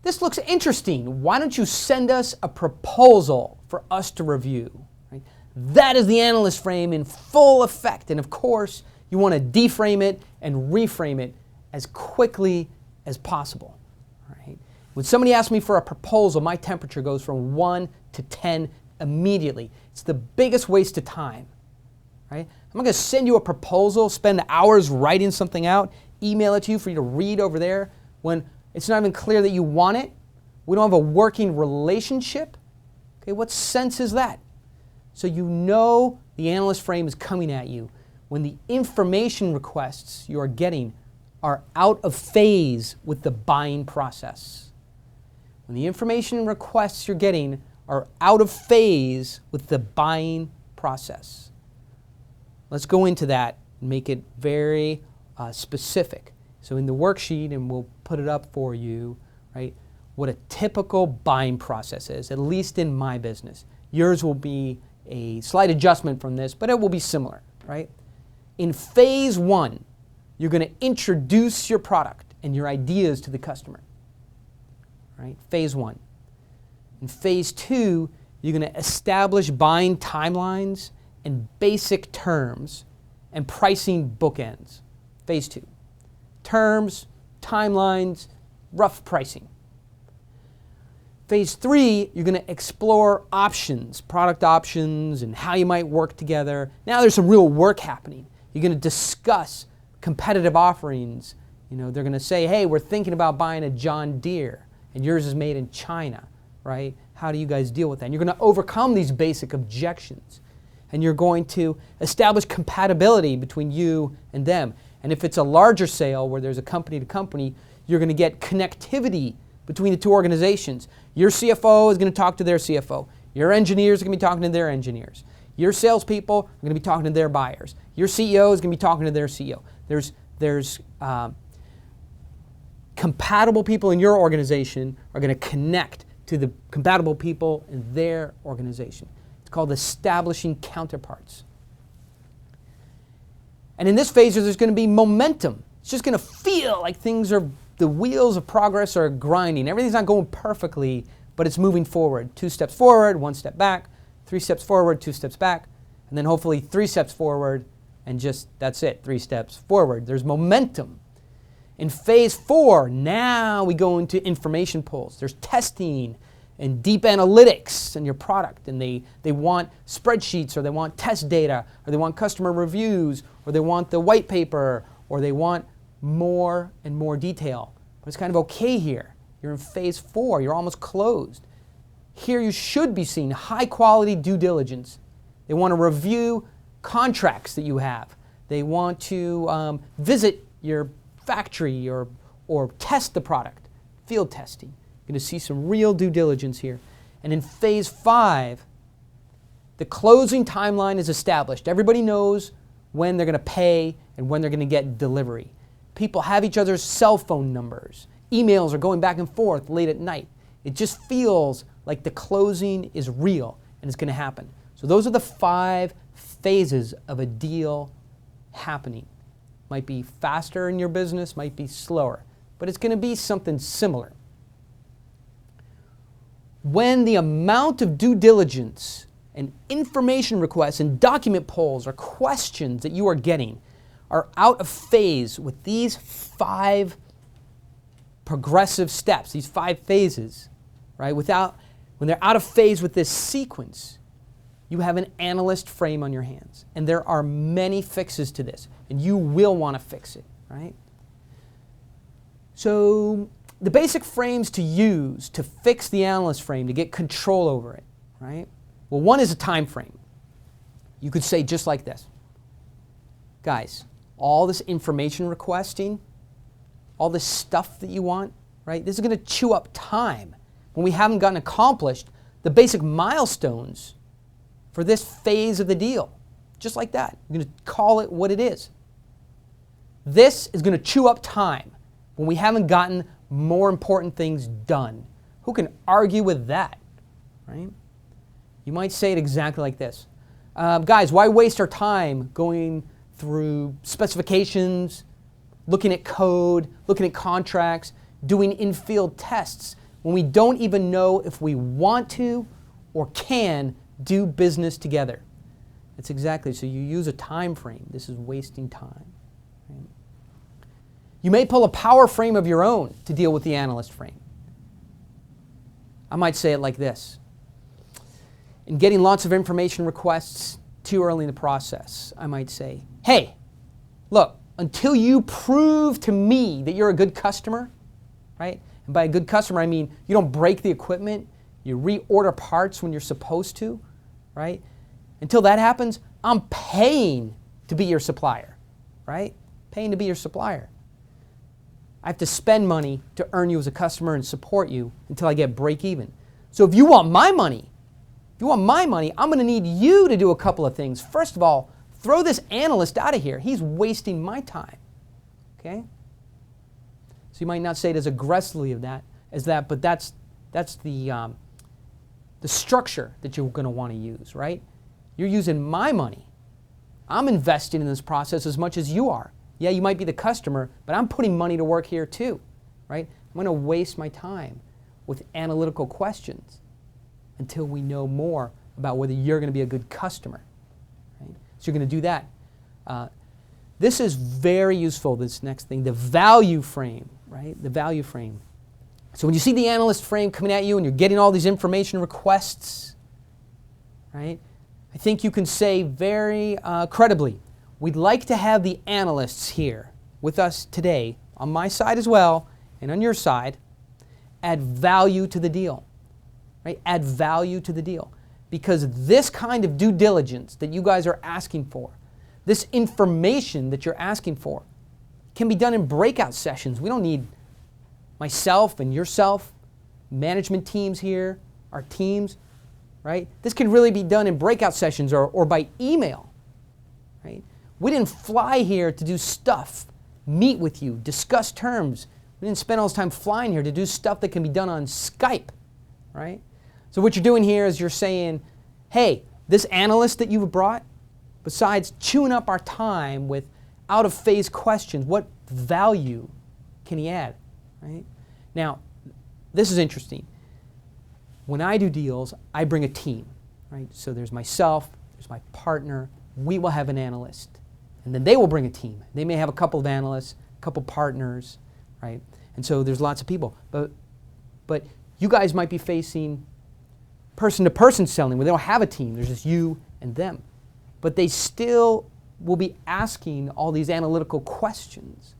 This looks interesting. Why don't you send us a proposal for us to review? Right? That is the analyst frame in full effect. And of course, you want to deframe it and reframe it as quickly as possible. Right? When somebody asks me for a proposal, my temperature goes from 1 to 10 immediately. It's the biggest waste of time. Right? I'm not going to send you a proposal, spend hours writing something out, email it to you for you to read over there when it's not even clear that you want it. We don't have a working relationship. Okay, what sense is that? So you know the analyst frame is coming at you when the information requests you are getting are out of phase with the buying process. When the information requests you're getting are out of phase with the buying process. Let's go into that and make it very specific. So in the worksheet, and we'll put it up for you, right, what a typical buying process is, at least in my business. Yours will be a slight adjustment from this, but it will be similar, right? In phase 1, you're going to introduce your product and your ideas to the customer, right? Phase 1. In phase 2, you're going to establish buying timelines and basic terms and pricing bookends. Phase 2. Terms, timelines, rough pricing. Phase 3, you're going to explore options, product options, and how you might work together. Now there's some real work happening. You're going to discuss competitive offerings. You know, they're going to say, hey, we're thinking about buying a John Deere, and yours is made in China, right? How do you guys deal with that? And you're going to overcome these basic objections, and you're going to establish compatibility between you and them. And if it's a larger sale where there's a company to company, you're going to get connectivity between the two organizations. Your CFO is going to talk to their CFO. Your engineers are going to be talking to their engineers. Your salespeople are going to be talking to their buyers. Your CEO is going to be talking to their CEO. There's compatible people in your organization are going to connect to the compatible people in their organization. It's called establishing counterparts. And in this phase, there's going to be momentum. It's just going to feel like the wheels of progress are grinding. Everything's not going perfectly, but it's moving forward. 2 steps forward, 1 step back, 3 steps forward, 2 steps back, and then hopefully 3 steps forward, and just that's it, 3 steps forward. There's momentum. In phase 4, now we go into information polls. There's testing and deep analytics in your product, and they want spreadsheets, or they want test data, or they want customer reviews, or they want the white paper, or they want more and more detail. But it's kind of okay here. You're in phase 4. You're almost closed. Here you should be seeing high quality due diligence. They want to review contracts that you have. They want to visit your factory or test the product, field testing. You're going to see some real due diligence here. And in phase 5, the closing timeline is established. Everybody knows when they're going to pay and when they're going to get delivery. People have each other's cell phone numbers. Emails are going back and forth late at night. It just feels like the closing is real and it's going to happen. So those are the 5 phases of a deal happening. Might be faster in your business, might be slower, but it's going to be something similar. When the amount of due diligence and information requests and document polls or questions that you are getting are out of phase with these 5 progressive steps, these 5 phases, right? When they're out of phase with this sequence, you have an analyst frame on your hands. And there are many fixes to this, and you will want to fix it, right? So the basic frames to use to fix the analyst frame, to get control over it, right? Well, one is a time frame. You could say just like this. Guys, all this information requesting, all this stuff that you want, right? This is going to chew up time when we haven't gotten accomplished the basic milestones for this phase of the deal. Just like that. You're going to call it what it is. This is going to chew up time when we haven't gotten more important things done. Who can argue with that, right? You might say it exactly like this. Guys, why waste our time going through specifications, looking at code, looking at contracts, doing in-field tests when we don't even know if we want to or can do business together? That's exactly, so you use a time frame. This is wasting time. Right? You may pull a power frame of your own to deal with the analyst frame. I might say it like this. In getting lots of information requests too early in the process, I might say, hey, look, until you prove to me that you're a good customer, right? And by a good customer, I mean you don't break the equipment, you reorder parts when you're supposed to, right? Until that happens, I'm paying to be your supplier, right? Paying to be your supplier. I have to spend money to earn you as a customer and support you until I get break even. So if you want my money, I'm going to need you to do a couple of things. First of all, throw this analyst out of here. He's wasting my time. Okay? So you might not say it as aggressively as that, but that's the structure that you're going to want to use, right? You're using my money. I'm investing in this process as much as you are. Yeah, you might be the customer, but I'm putting money to work here too, right? I'm going to waste my time with analytical questions until we know more about whether you're going to be a good customer. Right? So you're going to do that. This is very useful, this next thing, the value frame, right? The value frame. So when you see the analyst frame coming at you and you're getting all these information requests, right? I think you can say very credibly, we'd like to have the analysts here with us today, on my side as well, and on your side, add value to the deal. Right? Add value to the deal. Because this kind of due diligence that you guys are asking for, this information that you're asking for, can be done in breakout sessions. We don't need myself and yourself, management teams here, our teams, right? This can really be done in breakout sessions or by email, right? We didn't fly here to do stuff, meet with you, discuss terms. We didn't spend all this time flying here to do stuff that can be done on Skype, right? So what you're doing here is you're saying, hey, this analyst that you've brought, besides chewing up our time with out-of-phase questions, what value can he add, right? Now, this is interesting. When I do deals, I bring a team, right? So there's myself, there's my partner, we will have an analyst. And then they will bring a team. They may have a couple of analysts, a couple partners, right? And so there's lots of people. But you guys might be facing person-to-person selling where they don't have a team. There's just you and them. But they still will be asking all these analytical questions.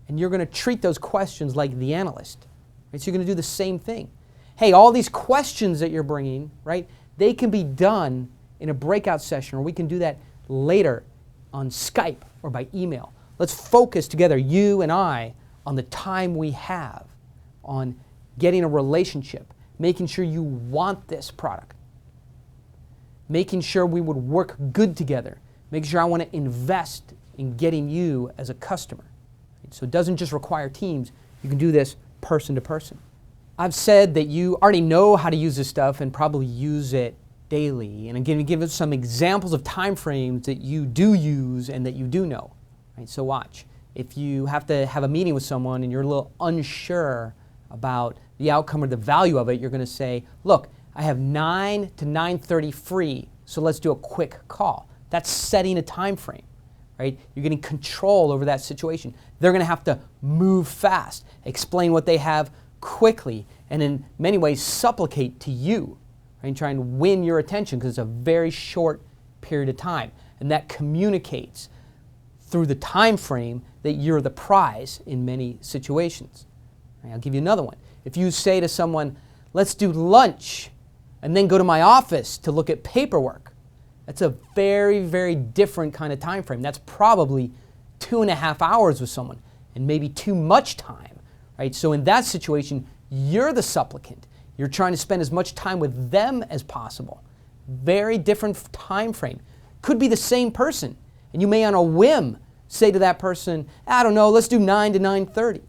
And you're going to treat those questions like the analyst. Right? So you're going to do the same thing. Hey, all these questions that you're bringing, right, they can be done in a breakout session, or we can do that later on Skype or by email. Let's focus together, you and I, on the time we have, on getting a relationship, making sure you want this product, making sure we would work good together, making sure I want to invest in getting you as a customer. So it doesn't just require teams. You can do this person to person. I've said that you already know how to use this stuff and probably use it daily. And again, give us some examples of time frames that you do use and that you do know. Right? So watch. If you have to have a meeting with someone and you're a little unsure about the outcome or the value of it, you're going to say, look, I have 9 to 9:30 free, so let's do a quick call. That's setting a time frame, right? You're getting control over that situation. They're going to have to move fast, explain what they have quickly, and in many ways supplicate to you right? And try and win your attention because it's a very short period of time. And that communicates through the time frame that you're the prize in many situations. Right, I'll give you another one. If you say to someone, let's do lunch and then go to my office to look at paperwork, that's a very, very different kind of time frame. That's probably 2.5 hours with someone and maybe too much time, right? So in that situation, you're the supplicant. You're trying to spend as much time with them as possible. Very different time frame. Could be the same person, and you may on a whim say to that person, I don't know, let's do 9 to 9:30.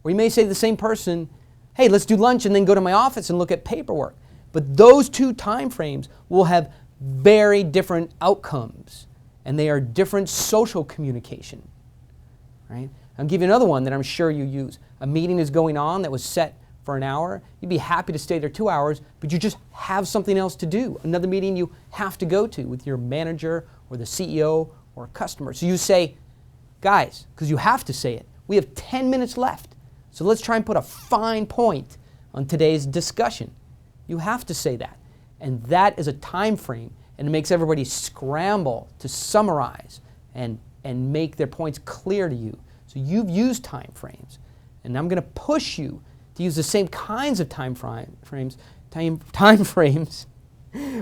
Or you may say to the same person, hey, let's do lunch and then go to my office and look at paperwork. But those two time frames will have very different outcomes, and they are different social communication. Right? I'll give you another one that I'm sure you use. A meeting is going on that was set for an hour. You'd be happy to stay there 2 hours, but you just have something else to do. Another meeting you have to go to with your manager or the CEO or a customer. So you say, guys, because you have to say it, we have 10 minutes left. So let's try and put a fine point on today's discussion. You have to say that. And that is a time frame, and it makes everybody scramble to summarize and make their points clear to you. So you've used time frames, and I'm going to push you to use the same kinds of time frames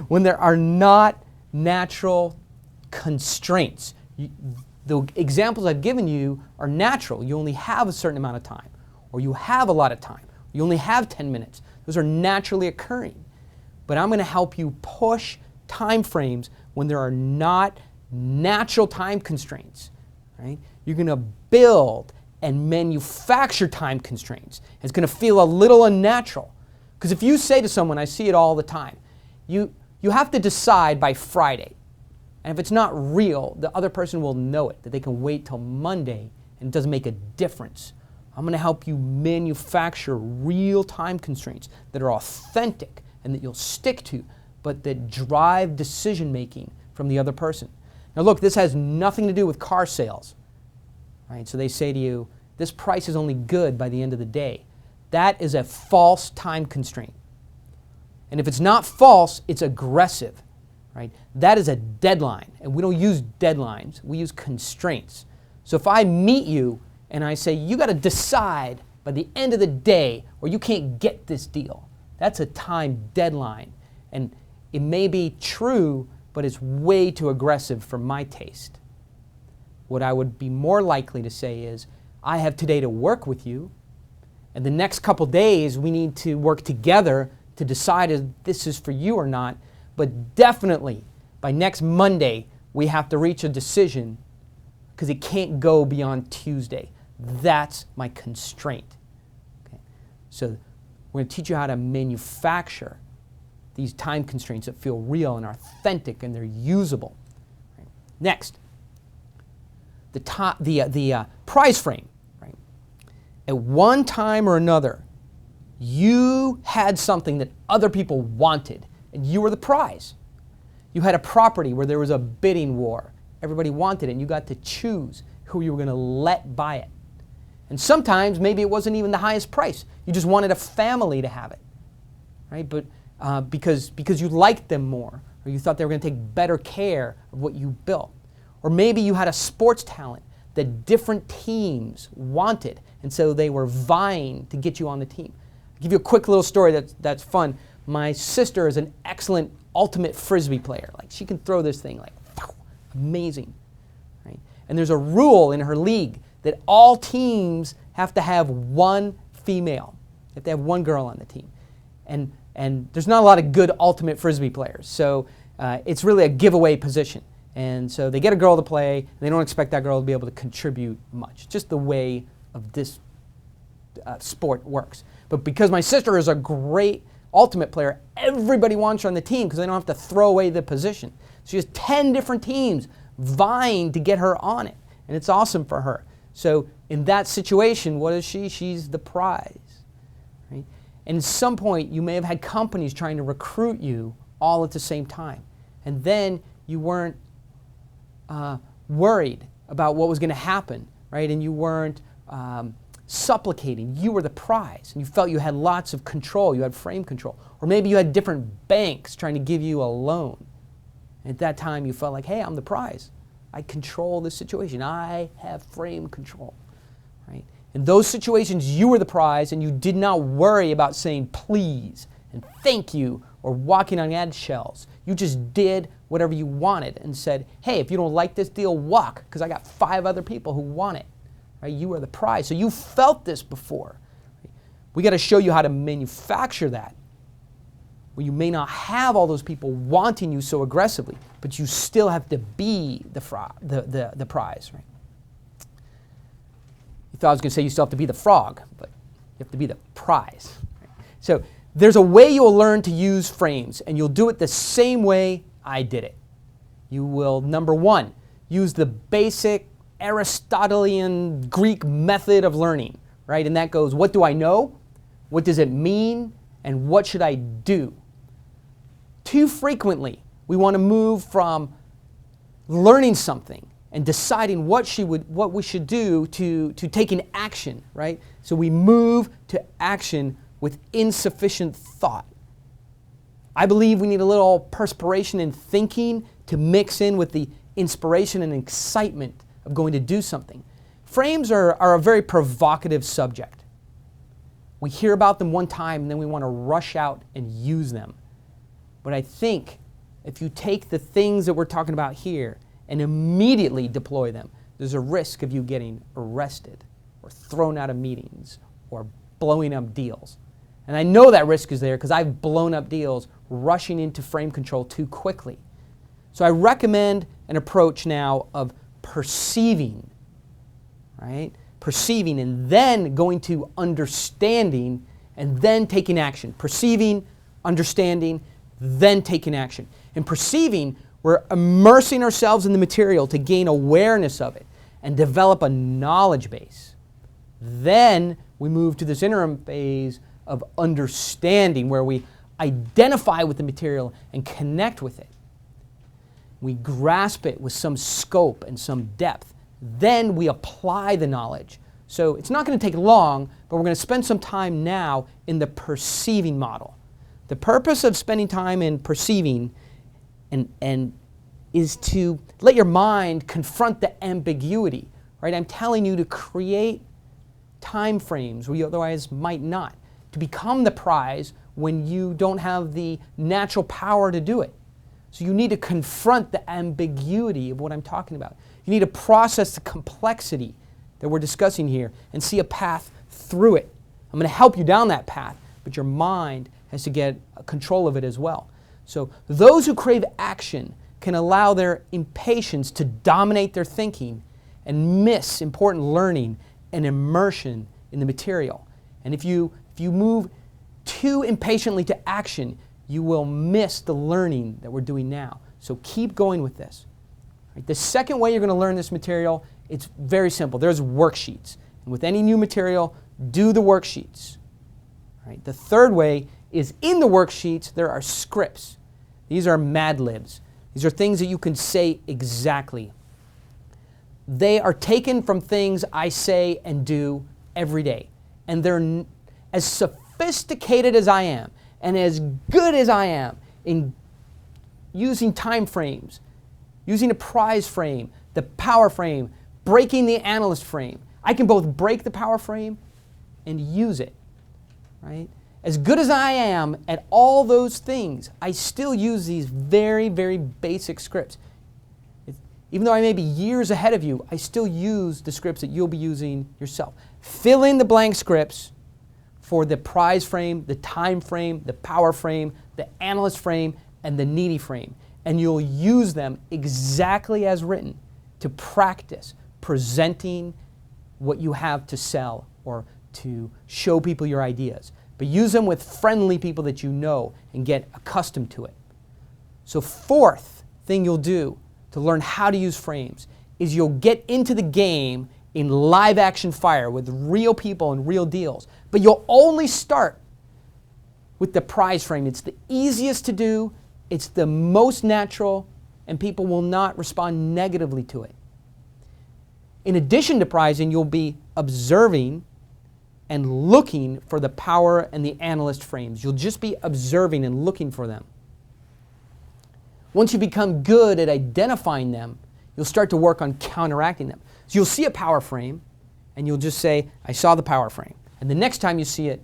when there are not natural constraints. The examples I've given you are natural. You only have a certain amount of time, or you have a lot of time. You only have 10 minutes. Those are naturally occurring. But I'm going to help you push time frames when there are not natural time constraints. Right? You're going to build and manufacture time constraints. It's going to feel a little unnatural. Because if you say to someone, I see it all the time, you have to decide by Friday. And if it's not real, the other person will know it, that they can wait till Monday and it doesn't make a difference. I'm going to help you manufacture real time constraints that are authentic and that you'll stick to, but that drive decision making from the other person. Now look, this has nothing to do with car sales. Right? So they say to you, this price is only good by the end of the day. That is a false time constraint. And if it's not false, it's aggressive. Right? That is a deadline, and we don't use deadlines, we use constraints. So if I meet you and I say, you got to decide by the end of the day or you can't get this deal, that's a time deadline. And it may be true, but it's way too aggressive for my taste. What I would be more likely to say is, I have today to work with you, and the next couple days we need to work together to decide if this is for you or not. But definitely, by next Monday, we have to reach a decision because it can't go beyond Tuesday. That's my constraint. Okay? So we're going to teach you how to manufacture these time constraints that feel real and authentic and they're usable. Right? Next, the prize frame. Right? At one time or another, you had something that other people wanted, and you were the prize. You had a property where there was a bidding war. Everybody wanted it, and you got to choose who you were going to let buy it. And sometimes maybe it wasn't even the highest price. You just wanted a family to have it, right? But because you liked them more, or you thought they were going to take better care of what you built. Or maybe you had a sports talent that different teams wanted, and so they were vying to get you on the team. I'll give you a quick little story that's fun. My sister is an excellent ultimate frisbee player. Like, she can throw this thing like, amazing. Right? And there's a rule in her league that all teams have to have one female. They have to have one girl on the team. And there's not a lot of good ultimate frisbee players. So it's really a giveaway position. And so they get a girl to play, and they don't expect that girl to be able to contribute much. Just the way of this sport works. But because my sister is a great ultimate player, everybody wants her on the team because they don't have to throw away the position. She has 10 different teams vying to get her on it. And it's awesome for her. So in that situation, what is she? She's the prize. Right? And at some point, you may have had companies trying to recruit you all at the same time. And then you weren't worried about what was going to happen, right? And you weren't supplicating. You were the prize, and you felt you had lots of control. You had frame control. Or maybe you had different banks trying to give you a loan. At that time, you felt like, hey, I'm the prize. I control this situation. I have frame control. Right? In those situations, you were the prize, and you did not worry about saying please and thank you or walking on eggshells. You just did whatever you wanted and said, hey, if you don't like this deal, walk, because I got 5 other people who want it. Right? You are the prize. So you felt this before. We got to show you how to manufacture that, where you may not have all those people wanting you so aggressively, but you still have to be the prize. Right? You thought I was going to say you still have to be the frog, but you have to be the prize. Right? So there's a way you'll learn to use frames, and you'll do it the same way I did it. You will, number 1, use the basic Aristotelian Greek method of learning, right? And that goes, what do I know? What does it mean? And what should I do? Too frequently, we want to move from learning something and deciding what we should do to taking action, right? So we move to action with insufficient thought. I believe we need a little perspiration and thinking to mix in with the inspiration and excitement of going to do something. Frames are a very provocative subject. We hear about them one time and then we want to rush out and use them. But I think if you take the things that we're talking about here and immediately deploy them, there's a risk of you getting arrested or thrown out of meetings or blowing up deals. And I know that risk is there because I've blown up deals rushing into frame control too quickly. So I recommend an approach now of perceiving, right? Perceiving and then going to understanding and then taking action. Perceiving, understanding, then taking action. In perceiving, we're immersing ourselves in the material to gain awareness of it and develop a knowledge base. Then we move to this interim phase of understanding where we identify with the material and connect with it. We grasp it with some scope and some depth. Then we apply the knowledge. So it's not going to take long, but we're going to spend some time now in the perceiving model. The purpose of spending time in perceiving and is to let your mind confront the ambiguity. Right? I'm telling you to create time frames where you otherwise might not, to become the prize when you don't have the natural power to do it. So you need to confront the ambiguity of what I'm talking about. You need to process the complexity that we're discussing here and see a path through it. I'm going to help you down that path, but your mind has to get control of it as well. So those who crave action can allow their impatience to dominate their thinking and miss important learning and immersion in the material. And if you move too impatiently to action, you will miss the learning that we're doing now. So keep going with this. Right? The second way you're going to learn this material, it's very simple. There's worksheets. And with any new material, do the worksheets. Right? The third way is in the worksheets, there are scripts. These are Mad Libs. These are things that you can say exactly. They are taken from things I say and do every day. And they're as sophisticated as I am and as good as I am in using time frames, using a prize frame, the power frame, breaking the analyst frame. I can both break the power frame and use it, right? As good as I am at all those things, I still use these very, very basic scripts. Even though I may be years ahead of you, I still use the scripts that you'll be using yourself. Fill in the blank scripts for the prize frame, the time frame, the power frame, the analyst frame, and the needy frame. And you'll use them exactly as written to practice presenting what you have to sell or to show people your ideas. But use them with friendly people that you know and get accustomed to it. So fourth thing you'll do to learn how to use frames is you'll get into the game in live action fire with real people and real deals. But you'll only start with the prize frame. It's the easiest to do, it's the most natural, and people will not respond negatively to it. In addition to prizing, you'll be observing and looking for the power and the analyst frames. You'll just be observing and looking for them. Once you become good at identifying them, you'll start to work on counteracting them. So you'll see a power frame, and you'll just say, I saw the power frame. And the next time you see it,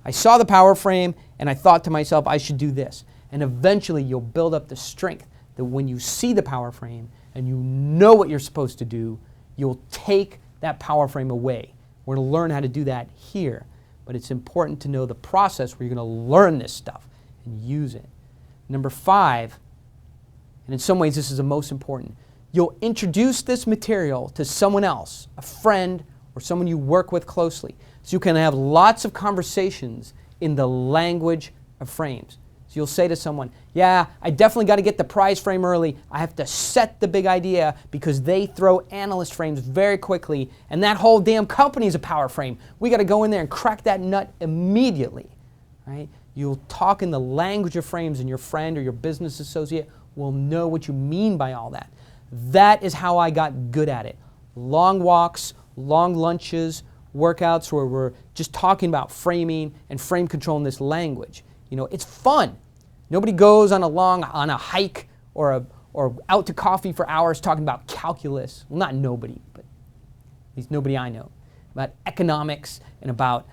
I saw the power frame, and I thought to myself, I should do this. And eventually you'll build up the strength that when you see the power frame and you know what you're supposed to do, you'll take that power frame away. We're going to learn how to do that here. But it's important to know the process where you're going to learn this stuff and use it. Number 5, and in some ways this is the most important, you'll introduce this material to someone else, a friend or someone you work with closely. So you can have lots of conversations in the language of frames. So you'll say to someone, yeah, I definitely got to get the prize frame early. I have to set the big idea because they throw analyst frames very quickly, and that whole damn company is a power frame. We got to go in there and crack that nut immediately. Right? You'll talk in the language of frames, and your friend or your business associate will know what you mean by all that. That is how I got good at it. Long walks, long lunches, workouts where we're just talking about framing and frame control in this language. You know, it's fun. Nobody goes on a hike or out to coffee for hours talking about calculus. Well, not nobody, but at least nobody I know. About economics and about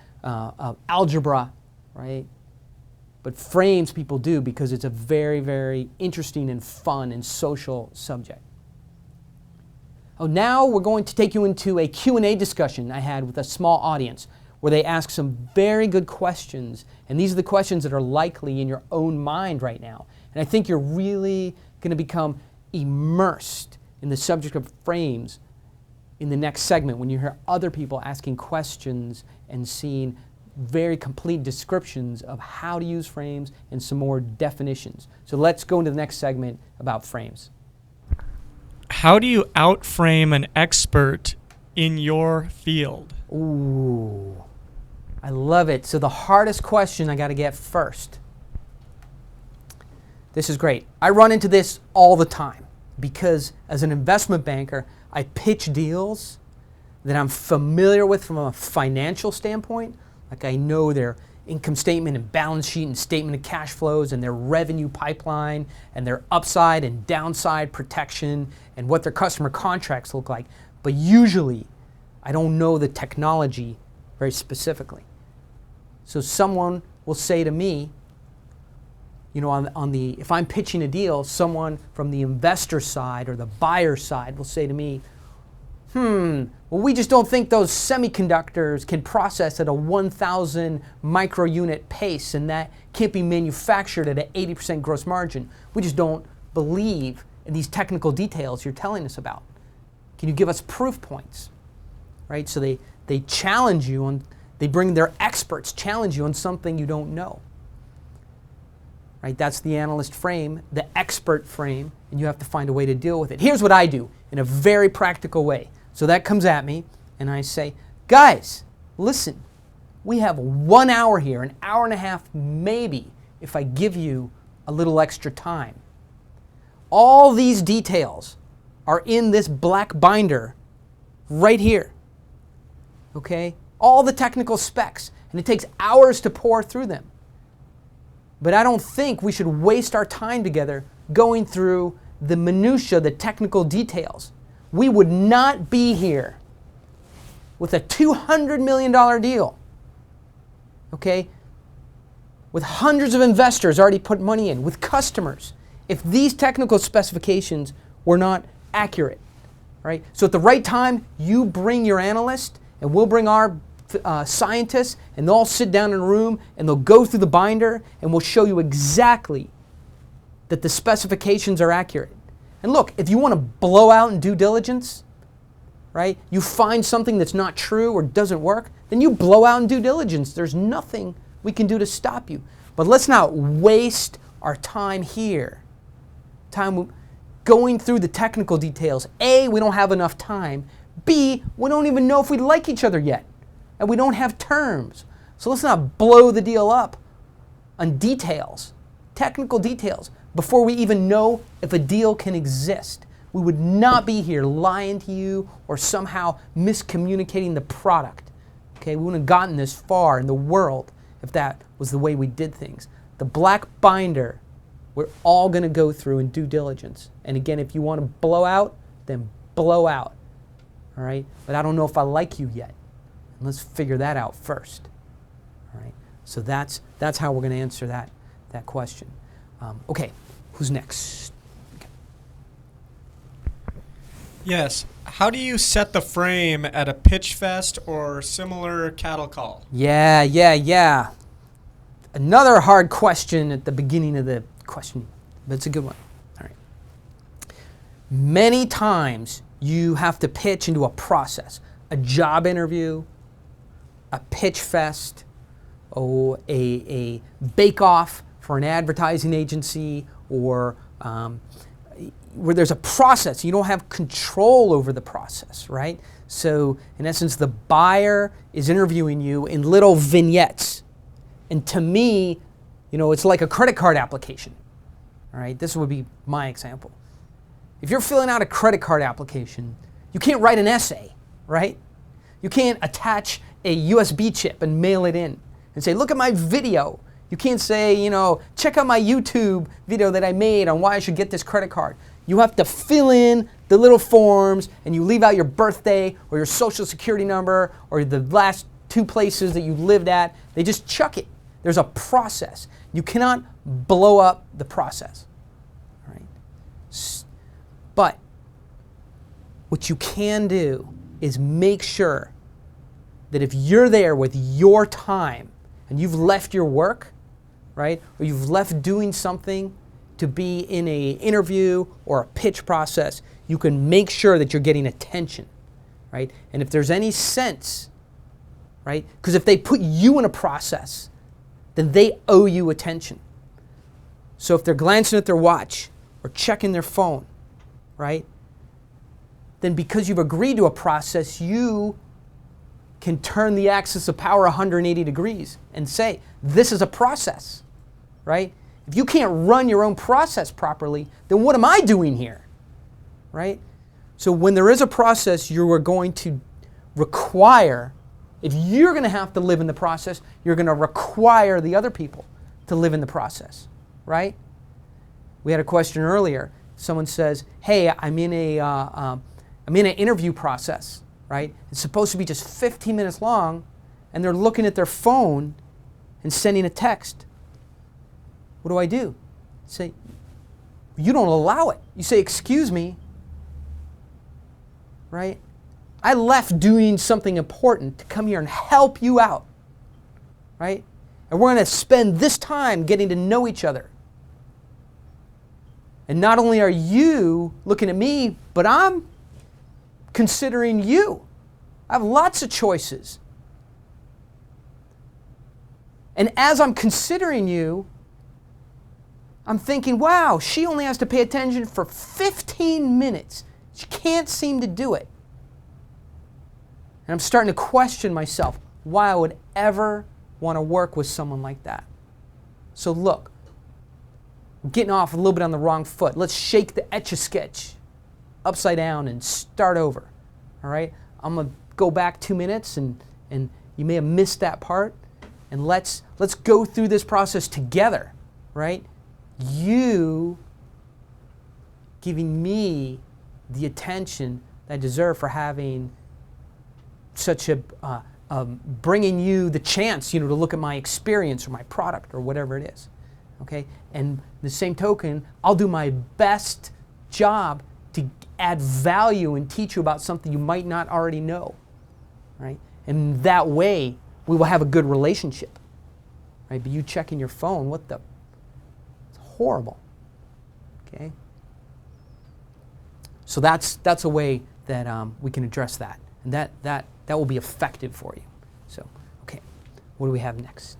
algebra, right? But frames people do because it's a very, very interesting and fun and social subject. Oh, now we're going to take you into a Q&A discussion I had with a small audience where they ask some very good questions. And these are the questions that are likely in your own mind right now. And I think you're really going to become immersed in the subject of frames in the next segment when you hear other people asking questions and seeing very complete descriptions of how to use frames and some more definitions. So let's go into the next segment about frames. How do you outframe an expert in your field? Ooh, I love it. So the hardest question I got to get first. This is great. I run into this all the time because as an investment banker, I pitch deals that I'm familiar with from a financial standpoint. Like I know their income statement and balance sheet and statement of cash flows and their revenue pipeline and their upside and downside protection and what their customer contracts look like. But usually, I don't know the technology very specifically. So someone will say to me, you know, if I'm pitching a deal, someone from the investor side or the buyer side will say to me, well, we just don't think those semiconductors can process at a 1,000 micro-unit pace, and that can't be manufactured at an 80% gross margin. We just don't believe in these technical details you're telling us about. Can you give us proof points? Right? So they challenge you on, they bring their experts, challenge you on something you don't know. Right? That's the analyst frame, the expert frame, and you have to find a way to deal with it. Here's what I do in a very practical way. So that comes at me, and I say, guys, listen, we have 1 hour here, an hour and a half maybe, if I give you a little extra time. All these details are in this black binder right here, okay? All the technical specs, and it takes hours to pour through them. But I don't think we should waste our time together going through the minutia, the technical details. We would not be here with a $200 million deal, okay, with hundreds of investors already put money in, with customers, if these technical specifications were not accurate, right? So at the right time, you bring your analyst, and we'll bring our scientists, and they'll all sit down in a room, and they'll go through the binder, and we'll show you exactly that the specifications are accurate. And look, if you want to blow out in due diligence, right, you find something that's not true or doesn't work, then you blow out in due diligence. There's nothing we can do to stop you. But let's not waste our time here. Time going through the technical details. A, we don't have enough time. B, we don't even know if we like each other yet. And we don't have terms. So let's not blow the deal up on details, technical details, before we even know if a deal can exist. We would not be here lying to you or somehow miscommunicating the product. Okay, we wouldn't have gotten this far in the world if that was the way we did things. The black binder, we're all going to go through in due diligence. And again, if you want to blow out, then blow out. All right? But I don't know if I like you yet. Let's figure that out first. All right? So that's how we're going to answer that question. Okay, who's next? Okay. Yes. How do you set the frame at a pitch fest or similar cattle call? Yeah. Another hard question at the beginning of the question, but it's a good one. All right. Many times you have to pitch into a process, a job interview, a pitch fest, a bake-off for an advertising agency, or where there's a process. You don't have control over the process, right? So in essence, the buyer is interviewing you in little vignettes. And to me, it's like a credit card application. All right, this would be my example. If you're filling out a credit card application, you can't write an essay, right? You can't attach a USB chip and mail it in and say, look at my video. You can't say, check out my YouTube video that I made on why I should get this credit card. You have to fill in the little forms, and you leave out your birthday or your social security number or the last 2 places that you lived at. They just chuck it. There's a process. You cannot blow up the process. All right? But what you can do is make sure that if you're there with your time and you've left your work, right, or you've left doing something to be in an interview or a pitch process, you can make sure that you're getting attention, right? And if there's any sense, right, because if they put you in a process, then they owe you attention. So if they're glancing at their watch or checking their phone, right, then because you've agreed to a process, you can turn the axis of power 180 degrees and say, this is a process, right? If you can't run your own process properly, then what am I doing here, right? So when there is a process, you are going to require, if you're going to have to live in the process, you're going to require the other people to live in the process, right? We had a question earlier. Someone says, hey, I'm in an interview process, right? It's supposed to be just 15 minutes long, and they're looking at their phone and sending a text. What do? Say, you don't allow it. You say, excuse me, right? I left doing something important to come here and help you out, right? And we're going to spend this time getting to know each other. And not only are you looking at me, but I'm considering you. I have lots of choices. And as I'm considering you, I'm thinking, wow, she only has to pay attention for 15 minutes. She can't seem to do it. And I'm starting to question myself why I would ever want to work with someone like that. So look, I'm getting off a little bit on the wrong foot. Let's shake the Etch-a-Sketch upside down and start over. All right? I'm going to go back 2 minutes, and you may have missed that part. And let's go through this process together, right? You giving me the attention that I deserve for having such a, bringing you the chance, to look at my experience or my product or whatever it is, okay? And the same token, I'll do my best job to add value and teach you about something you might not already know, right? And that way, we will have a good relationship, right? But you checking your phone, what the? It's horrible, okay? So that's a way that we can address that, and that will be effective for you. So, okay, what do we have next?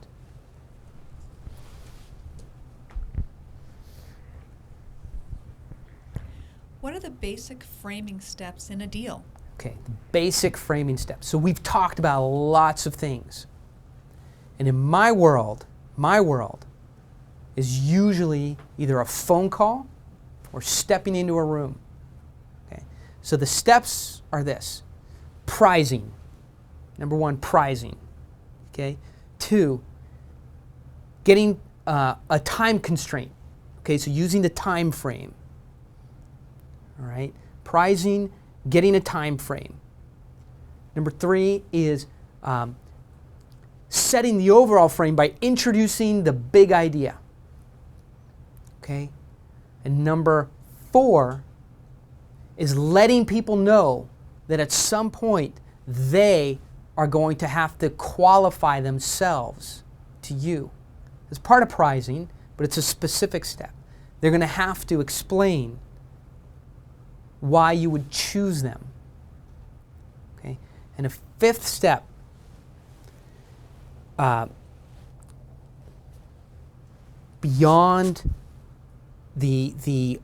What are the basic framing steps in a deal? Okay, the basic framing steps. So we've talked about lots of things. And in my world is usually either a phone call or stepping into a room. Okay? So the steps are this. Pricing. Number one, pricing. Okay. 2, getting a time constraint. Okay, so using the time frame. All right. Pricing, getting a time frame. Number 3 is setting the overall frame by introducing the big idea. Okay? And number 4 is letting people know that at some point they are going to have to qualify themselves to you. It's part of pricing, but it's a specific step. They're going to have to explain why you would choose them. Okay? And a 5th step, beyond the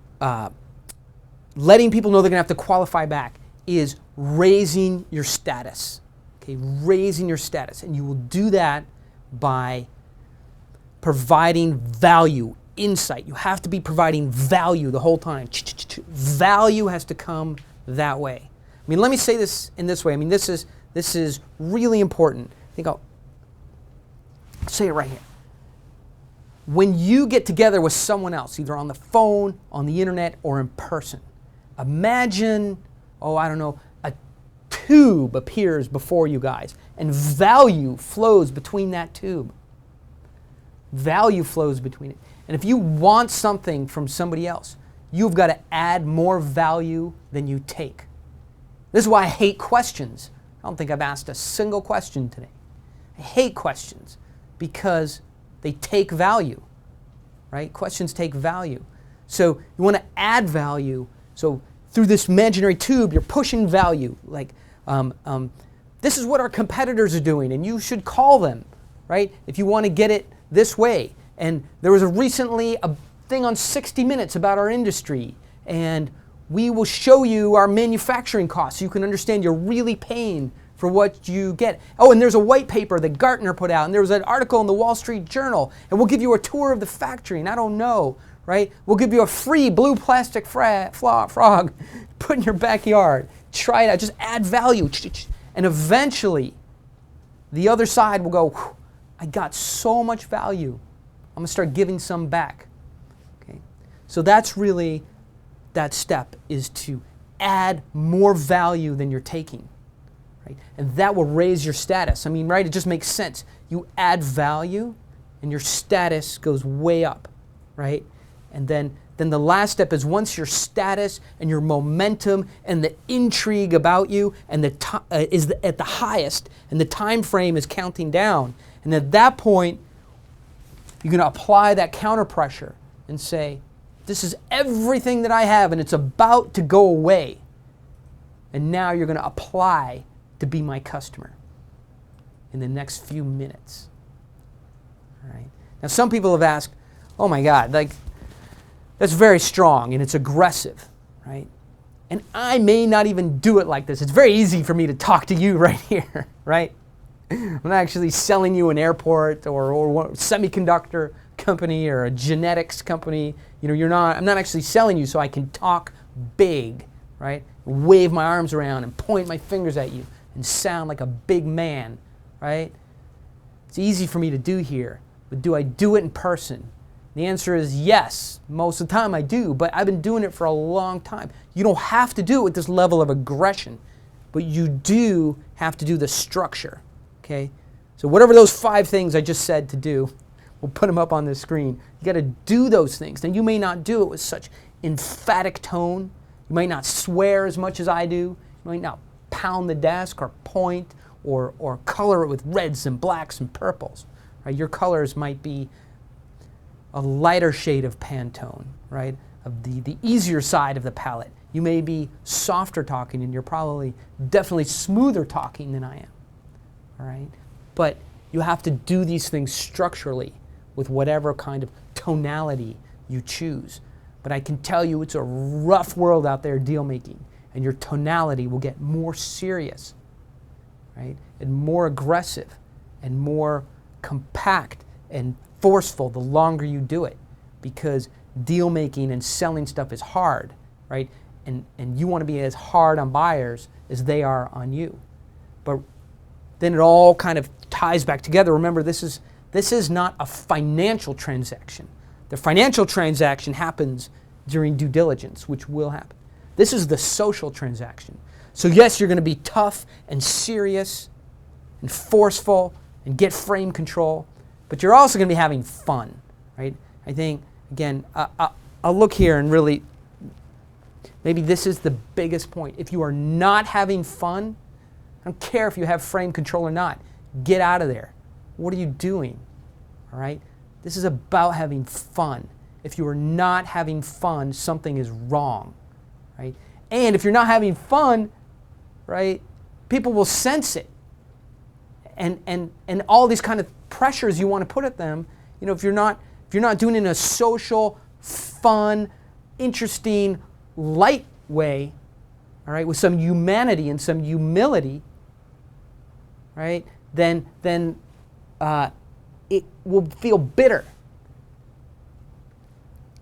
letting people know they're going to have to qualify back, is raising your status. Okay, raising your status. And you will do that by providing value, insight. You have to be providing value the whole time. Value has to come that way. I mean, let me say this in this way. I mean, this is really important. I think I'll say it right here. When you get together with someone else, either on the phone, on the internet, or in person, imagine, I don't know, a tube appears before you guys, and value flows between that tube. Value flows between it. And if you want something from somebody else, you've got to add more value than you take. This is why I hate questions. I don't think I've asked a single question today. I hate questions because they take value, right? Questions take value. So you want to add value. So through this imaginary tube, you're pushing value. Like, this is what our competitors are doing, and you should call them, right? If you want to get it this way. And there was recently a thing on 60 Minutes about our industry, and we will show you our manufacturing costs so you can understand you're really paying for what you get. Oh, and there's a white paper that Gartner put out, and there was an article in the Wall Street Journal, and we'll give you a tour of the factory, and I don't know, right? We'll give you a free blue plastic frog, put in your backyard. Try it out, just add value. And eventually, the other side will go, I got so much value. I'm going to start giving some back. Okay? So that's really that step, is to add more value than you're taking. Right? And that will raise your status. I mean, right? It just makes sense. You add value and your status goes way up. Right? And then the last step is, once your status and your momentum and the intrigue about you and is at the highest, and the time frame is counting down, and at that point, you're going to apply that counter pressure and say, this is everything that I have, and it's about to go away. And now you're going to apply to be my customer in the next few minutes. All right. Now, some people have asked, oh my God, like, that's very strong and it's aggressive, right? And I may not even do it like this. It's very easy for me to talk to you right here, right? I'm not actually selling you an airport or a semiconductor company or a genetics company. You know, I'm not actually selling you, so I can talk big, right? Wave my arms around and point my fingers at you and sound like a big man, right? It's easy for me to do here, but do I do it in person? The answer is yes. Most of the time I do, but I've been doing it for a long time. You don't have to do it with this level of aggression, but you do have to do the structure. Okay, so whatever those 5 things I just said to do, we'll put them up on the screen. You got to do those things. Now, you may not do it with such emphatic tone. You might not swear as much as I do. You might not pound the desk or point or color it with reds and blacks and purples. Right? Your colors might be a lighter shade of Pantone, right? Of the easier side of the palette. You may be softer talking, and you're probably definitely smoother talking than I am. All right? But you have to do these things structurally with whatever kind of tonality you choose. But I can tell you it's a rough world out there, deal making, and your tonality will get more serious, right? And more aggressive and more compact and forceful the longer you do it, because deal making and selling stuff is hard, right? And you want to be as hard on buyers as they are on you. But then it all kind of ties back together. Remember, this is not a financial transaction. The financial transaction happens during due diligence, which will happen. This is the social transaction. So yes, you're going to be tough and serious and forceful and get frame control, but you're also going to be having fun, right? I think, again, I'll look here and really, maybe this is the biggest point. If you are not having fun, I don't care if you have frame control or not, get out of there. What are you doing, all right? This is about having fun. If you are not having fun, something is wrong, right? And if you're not having fun, right, people will sense it. And all these kind of pressures you want to put at them, you know, if you're not doing it in a social, fun, interesting, light way, all right, with some humanity and some humility, right, then it will feel bitter.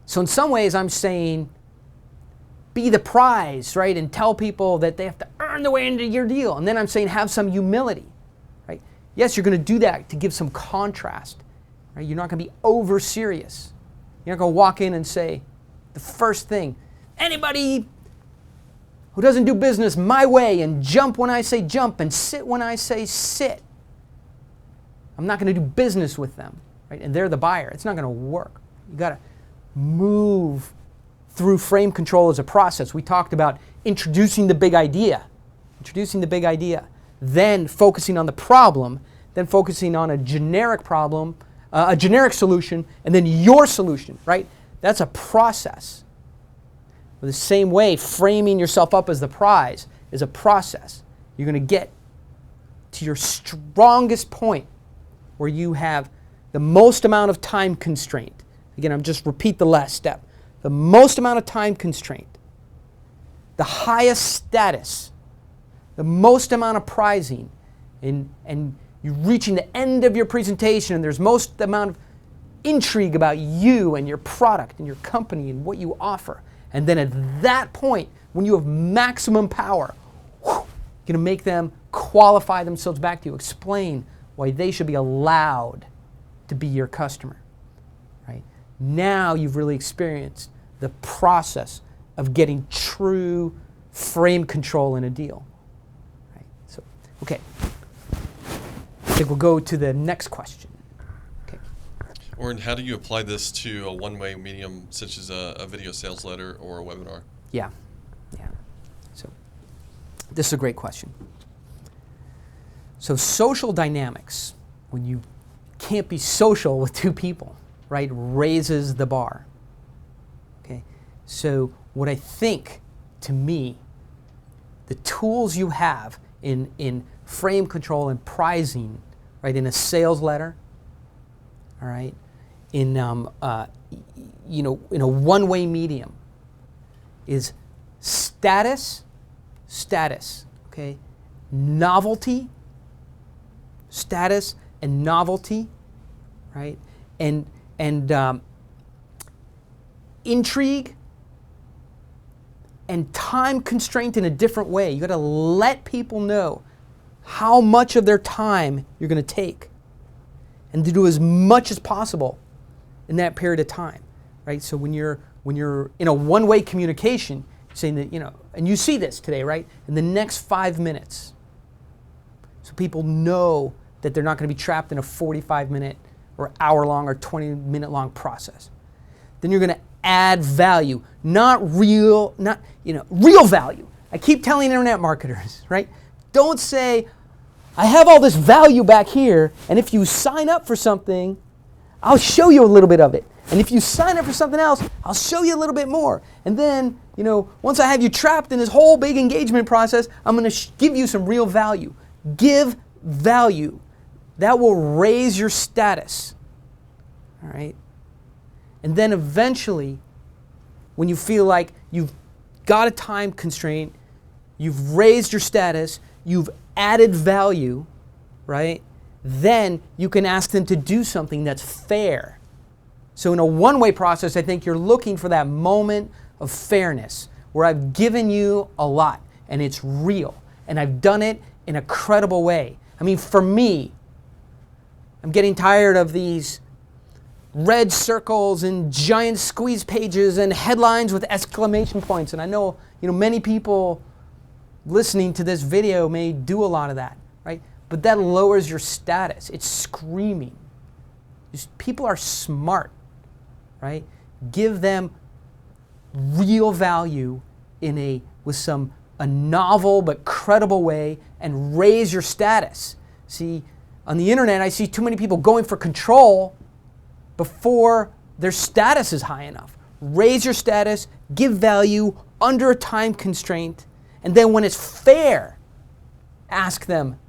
So in some ways I'm saying be the prize, right, and tell people that they have to earn their way into your deal. And then I'm saying have some humility, right? Yes, you're going to do that to give some contrast, right? You're not going to be over serious. You're not going to walk in and say the first thing, anybody who doesn't do business my way and jump when I say jump and sit when I say sit, I'm not going to do business with them, right? And they're the buyer. It's not going to work. You got to move through frame control as a process. We talked about introducing the big idea, then focusing on the problem, then focusing on a generic problem, a generic solution, and then your solution, right? That's a process. The same way, framing yourself up as the prize is a process. You're going to get to your strongest point where you have the most amount of time constraint. Again, I'm just repeat the last step. The most amount of time constraint, the highest status, the most amount of prizing, and you're reaching the end of your presentation and there's most amount of intrigue about you and your product and your company and what you offer. And then at that point, when you have maximum power, you're going to make them qualify themselves back to you, explain why they should be allowed to be your customer. Right? Now you've really experienced the process of getting true frame control in a deal. Right? So, okay. I think we'll go to the next question. Okay. Oren, how do you apply this to a one-way medium such as a video sales letter or a webinar? Yeah. So this is a great question. So social dynamics, when you can't be social with two people, right, raises the bar. Okay. So what I think, to me, the tools you have in frame control and pricing, right, in a sales letter, all right, in in a one-way medium, is status, okay, novelty, status and novelty, right, and intrigue and time constraint in a different way. You got to let people know how much of their time you're going to take and to do as much as possible in that period of time, right? So when you're in a one-way communication, saying that, and you see this today, right? In the next 5 minutes, so people know that they're not going to be trapped in a 45-minute or hour-long or 20-minute-long process. Then you're going to add value, real value. I keep telling internet marketers, right? Don't say, I have all this value back here, and if you sign up for something, I'll show you a little bit of it. And if you sign up for something else, I'll show you a little bit more. And then, once I have you trapped in this whole big engagement process, I'm going to give you some real value. Give value. That will raise your status. All right? And then eventually, when you feel like you've got a time constraint, you've raised your status, you've added value, right? Then you can ask them to do something that's fair. So in a one-way process, I think you're looking for that moment of fairness where I've given you a lot and it's real and I've done it in a credible way. I mean, for me, I'm getting tired of these red circles and giant squeeze pages and headlines with exclamation points. And I know, many people listening to this video may do a lot of that, right? But that lowers your status. It's screaming. People are smart, right? Give them real value with a novel but credible way and raise your status. See, on the internet, I see too many people going for control before their status is high enough. Raise your status, give value under a time constraint, and then when it's fair, ask them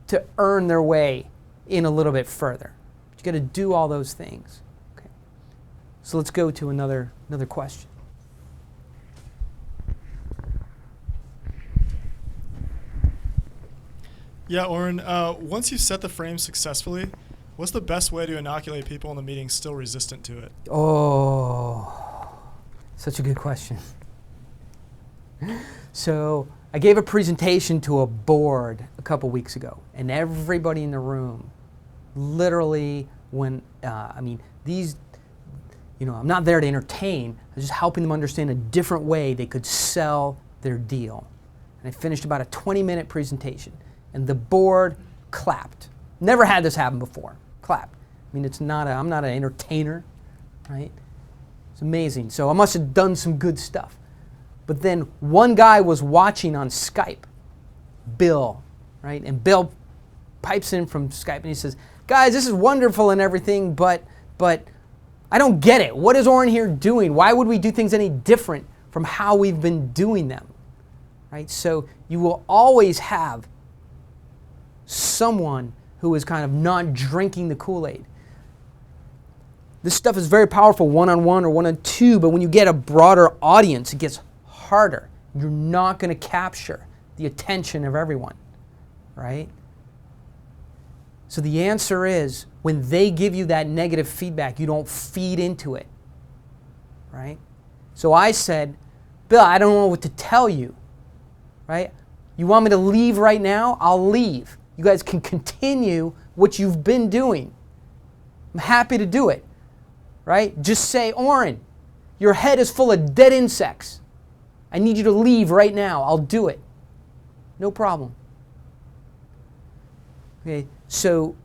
to earn their way in a little bit further. But you got to do all those things. Okay. So let's go to another question. Yeah, Oren, once you set the frame successfully, what's the best way to inoculate people in the meeting still resistant to it? Oh, such a good question. So I gave a presentation to a board a couple weeks ago, and everybody in the room literally I'm not there to entertain. I was just helping them understand a different way they could sell their deal. And I finished about a 20-minute presentation, and the board clapped. Never had this happen before. Clapped. I mean, I'm not an entertainer, right? It's amazing. So I must have done some good stuff. But then one guy was watching on Skype, Bill, right? And Bill pipes in from Skype and he says, guys, this is wonderful and everything, but I don't get it. What is Oren here doing? Why would we do things any different from how we've been doing them, right? So you will always have someone who is kind of not drinking the Kool-Aid. This stuff is very powerful one-on-one or one-on-two, but when you get a broader audience, it gets harder. You're not going to capture the attention of everyone, right? So the answer is, when they give you that negative feedback, you don't feed into it, right? So I said, Bill, I don't know what to tell you, right? You want me to leave right now? I'll leave. You guys can continue what you've been doing. I'm happy to do it, right? Just say, Oren, your head is full of dead insects. I need you to leave right now. I'll do it. No problem. Okay, so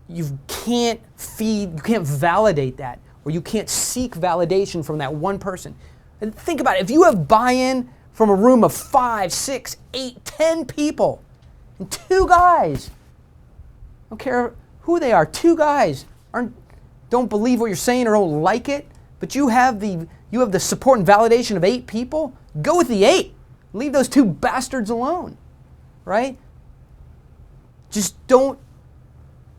you can't validate that, or you can't seek validation from that one person. And think about it. If you have buy-in from a room of 5, 6, 8, 10 people, and 2 guys, I don't care who they are, 2 guys don't believe what you're saying or don't like it, but you have the support and validation of 8 people, go with the 8. Leave those 2 bastards alone, right? Just don't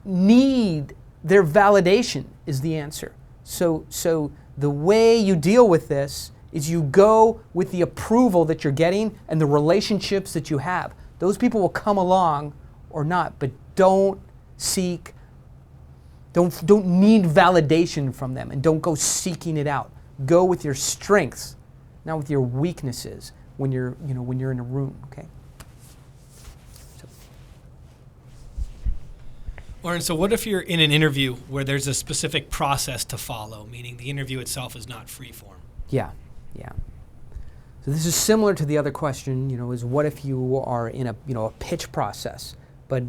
need their validation is the answer. So the way you deal with this is you go with the approval that you're getting and the relationships that you have. Those people will come along or not, but don't need validation from them, and don't go seeking it out. Go with your strengths, not with your weaknesses when you're in a room, okay? Oren, so what if you're in an interview where there's a specific process to follow, meaning the interview itself is not free form? Yeah. So this is similar to the other question, is what if you are in a pitch process, but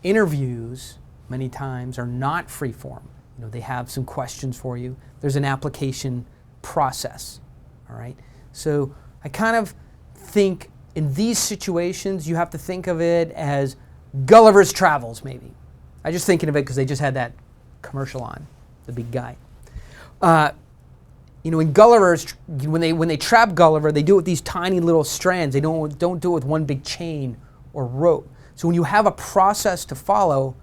interviews many times are not free form. They have some questions for you. There's an application process, all right? So I kind of think in these situations, you have to think of it as Gulliver's Travels, maybe. I'm just thinking of it because they just had that commercial on, the big guy. In Gulliver's, when they trap Gulliver, they do it with these tiny little strands. They don't do it with one big chain or rope. So when you have a process to follow,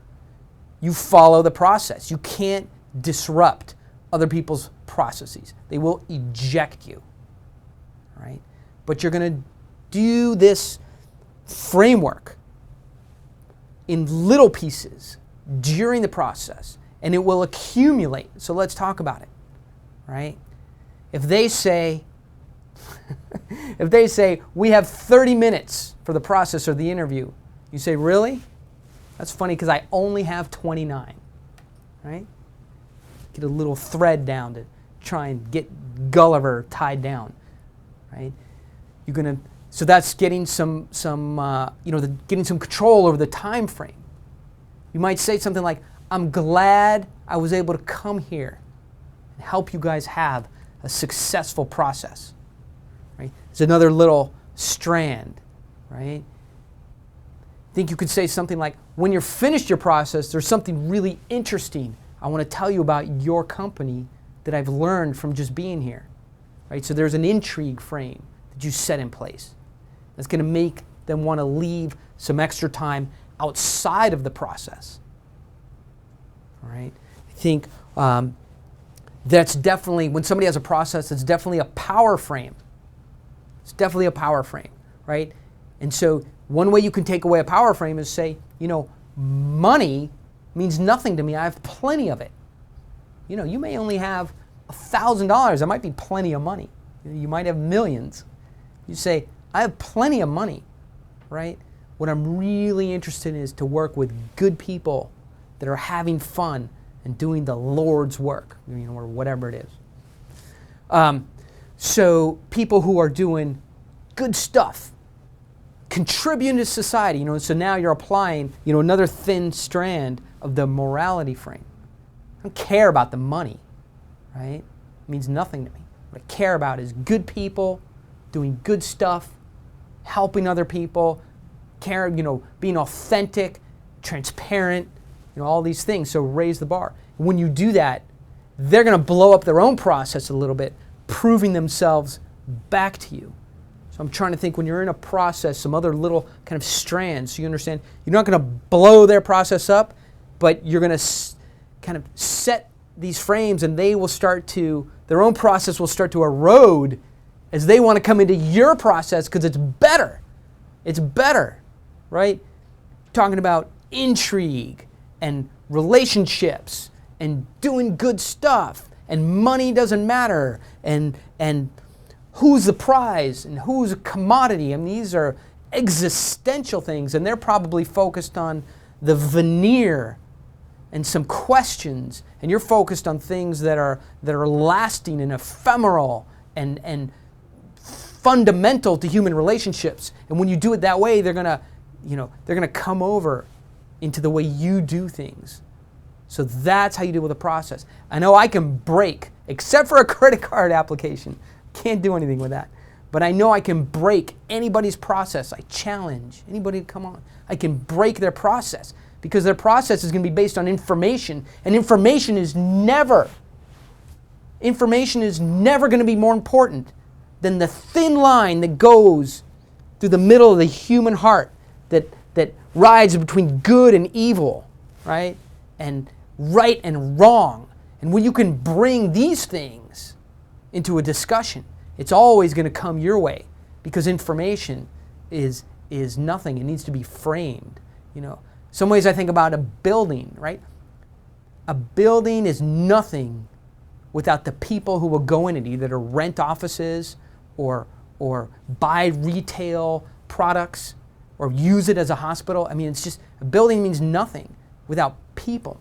you follow the process. You can't disrupt other people's processes. They will eject you, right? But you're going to do this framework in little pieces during the process, and it will accumulate. So let's talk about it, right? If they say, we have 30 minutes for the process or the interview, You say, really? That's funny because I only have 29, right? Get a little thread down to try and get Gulliver tied down, right? You're gonna, so that's getting some getting some control over the time frame. You might say something like, I'm glad I was able to come here and help you guys have a successful process, right? It's another little strand, right? I think you could say something like, when you're finished your process, there's something really interesting I want to tell you about your company that I've learned from just being here, right? So there's an intrigue frame that you set in place that's going to make them want to leave some extra time outside of the process, all right? I think that's definitely, when somebody has a process, it's definitely a power frame. It's definitely a power frame, right? And so one way you can take away a power frame is say, money means nothing to me. I have plenty of it. You may only have $1,000. That might be plenty of money. You might have millions. You say, I have plenty of money, right? What I'm really interested in is to work with good people that are having fun and doing the Lord's work, or whatever it is. So people who are doing good stuff, contributing to society, so now you're applying, another thin strand of the morality frame. I don't care about the money, right? It means nothing to me. What I care about is good people, doing good stuff, helping other people, being authentic, transparent, all these things. So raise the bar. When you do that, they're going to blow up their own process a little bit, proving themselves back to you. So I'm trying to think, when you're in a process, some other little kind of strands, so you understand, you're not going to blow their process up, but you're going to kind of set these frames, and they will start to, their own process will start to erode as they want to come into your process because it's better. It's better, right? Talking about intrigue and relationships and doing good stuff, and money doesn't matter, and who's the prize and who's a commodity. I mean, these are existential things, and they're probably focused on the veneer and some questions, and you're focused on things that are lasting and ephemeral and fundamental to human relationships. And when you do it that way, they're gonna come over into the way you do things. So that's how you deal with a process. I know I can break, except for a credit card application. Can't do anything with that. But I know I can break anybody's process. I challenge anybody to come on. I can break their process because their process is going to be based on information, and information is never going to be more important than the thin line that goes through the middle of the human heart that rides between good and evil, right? And right and wrong. And when you can bring these things into a discussion, it's always going to come your way because information is nothing. It needs to be framed. Some ways I think about a building, right? A building is nothing without the people who will go in it, either to rent offices or buy retail products or use it as a hospital. I mean, it's just, a building means nothing without people.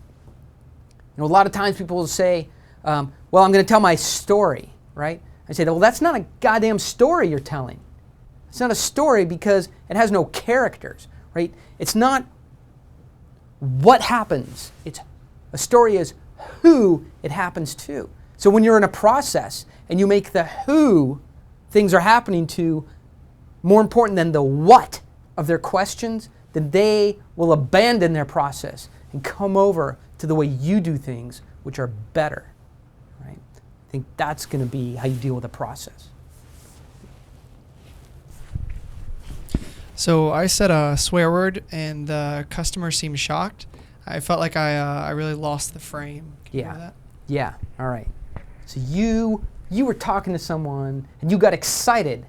A lot of times people will say, well, I'm going to tell my story, right? I say, well, that's not a goddamn story you're telling. It's not a story because it has no characters, right? It's not what happens. A story is who it happens to. So when you're in a process and you make the who things are happening to more important than the what of their questions, then they will abandon their process and come over to the way you do things, which are better. Right? I think that's going to be how you deal with a process. So I said a swear word, and the customer seemed shocked. I felt like I really lost the frame. Can you hear that? Yeah. All right. So you were talking to someone, and you got excited,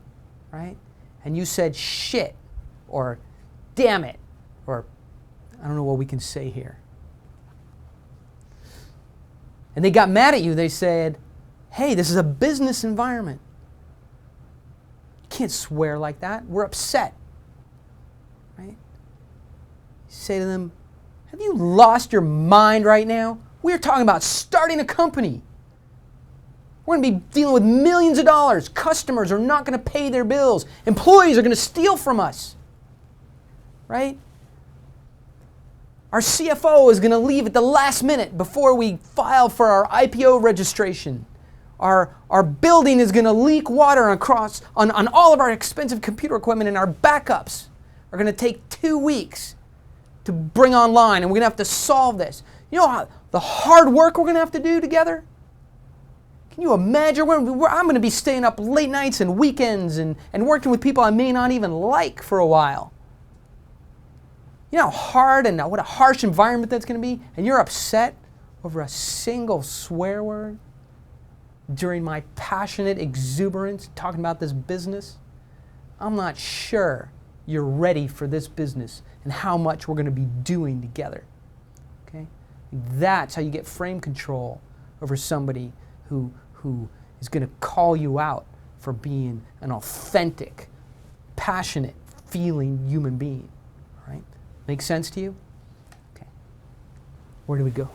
right? And you said shit, or damn it, or I don't know what we can say here. And they got mad at you. They said, hey, this is a business environment. You can't swear like that. We're upset. Right? say to them, have you lost your mind right now? We're talking about starting a company. We're going to be dealing with millions of dollars. Customers are not going to pay their bills. Employees are going to steal from us. Right? Our CFO is going to leave at the last minute before we file for our IPO registration. Our building is going to leak water across on all of our expensive computer equipment, and our backups are going to take 2 weeks to bring online, and we're going to have to solve this. You know the hard work we're going to have to do together? Can you imagine? I'm going to be staying up late nights and weekends and working with people I may not even like for a while. You know how hard and what a harsh environment that's going to be? And you're upset over a single swear word during my passionate exuberance talking about this business? I'm not sure you're ready for this business and how much we're going to be doing together. Okay? That's how you get frame control over somebody who is going to call you out for being an authentic, passionate, feeling human being. Right? Make sense to you? Okay. Where do we go?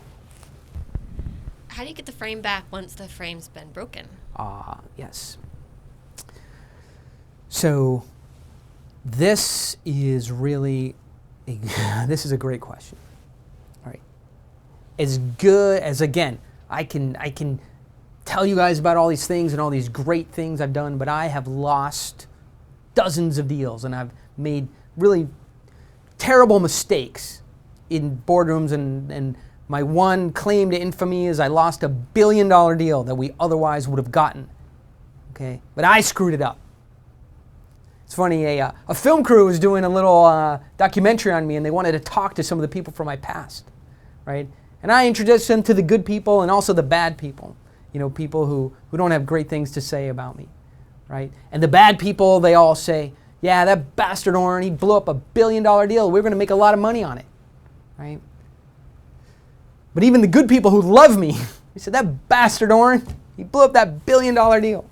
How do you get the frame back once the frame's been broken? Yes. So this is really this is a great question. All right. As good as, again, I can tell you guys about all these things and all these great things I've done, but I have lost dozens of deals, and I've made really terrible mistakes in boardrooms, and my one claim to infamy is I lost $1 billion deal that we otherwise would have gotten. Okay, but I screwed it up. It's funny, a film crew was doing a little documentary on me, and they wanted to talk to some of the people from my past, right? And I introduced them to the good people and also the bad people. You know, people who don't have great things to say about me, right? And the bad people, they all say, yeah, that bastard Orrin, he blew up $1 billion deal. We're going to make a lot of money on it, right? But even the good people who love me, they said, that bastard Orrin, he blew up that $1 billion deal.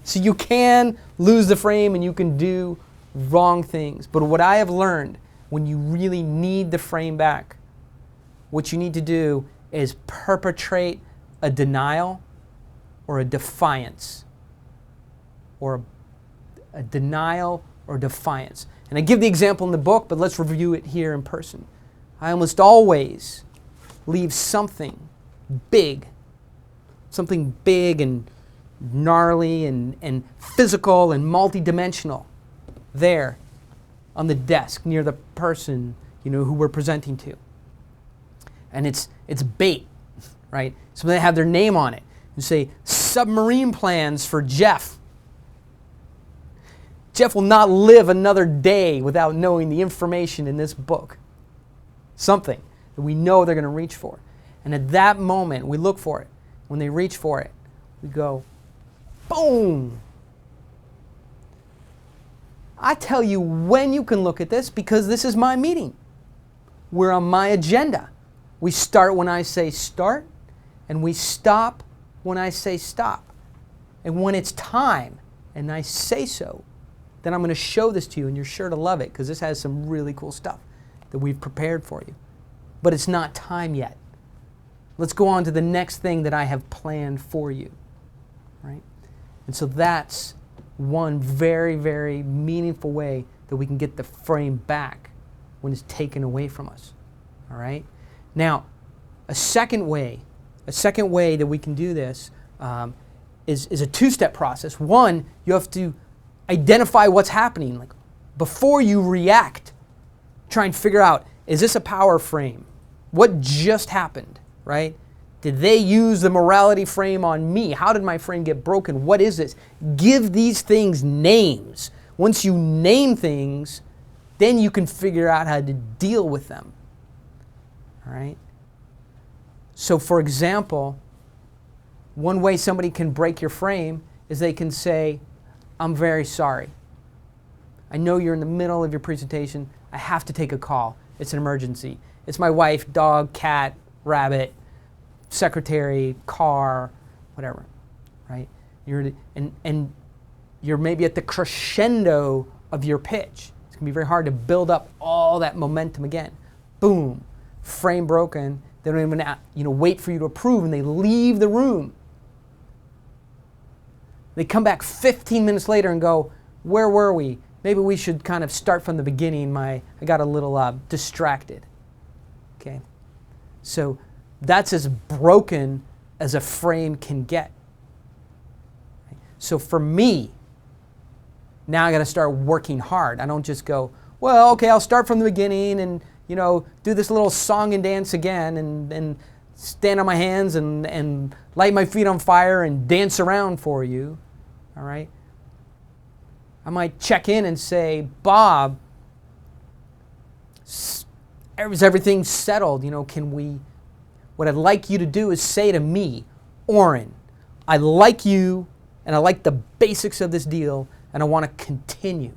So you can lose the frame and you can do wrong things. But what I have learned, when you really need the frame back, what you need to do is perpetrate a denial or a defiance, or a denial or defiance. And I give the example in the book, but let's review it here in person. I almost always leave something big and gnarly and physical and multidimensional there on the desk near the person, you know, who we're presenting to. And it's bait, right? So they have their name on it. You say, submarine plans for Jeff. Jeff will not live another day without knowing the information in this book. Something that we know they're going to reach for. And at that moment, we look for it. When they reach for it, we go, boom. I tell you when you can look at this because this is my meeting. We're on my agenda. We start when I say start, and we stop when I say stop. And when it's time, and I say so, then I'm going to show this to you, and you're sure to love it because this has some really cool stuff that we've prepared for you. But it's not time yet. Let's go on to the next thing that I have planned for you. Right? And so that's one very, very meaningful way that we can get the frame back when it's taken away from us. All right? Now, a second way that we can do this is a two-step process. One, you have to identify what's happening. Like, before you react, try and figure out, is this a power frame? What just happened, right? Did they use the morality frame on me? How did my frame get broken? What is this? Give these things names. Once you name things, then you can figure out how to deal with them. All right? So for example, one way somebody can break your frame is they can say, I'm very sorry. I know you're in the middle of your presentation. I have to take a call. It's an emergency. It's my wife, dog, cat, rabbit, secretary, car, whatever, right? You're maybe at the crescendo of your pitch. It's going to be very hard to build up all that momentum again. boom, frame broken. They don't even wait for you to approve, and they leave the room. They come back 15 minutes later and go, where were we? Maybe we should kind of start from the beginning. I got a little distracted. Okay, so that's as broken as a frame can get. So for me, now I got to start working hard. I don't just go, well, okay, I'll start from the beginning and do this little song and dance again and stand on my hands and light my feet on fire and dance around for you. All right? I might check in and say, Bob, is everything settled? What I'd like you to do is say to me, Orrin, I like you and I like the basics of this deal and I want to continue.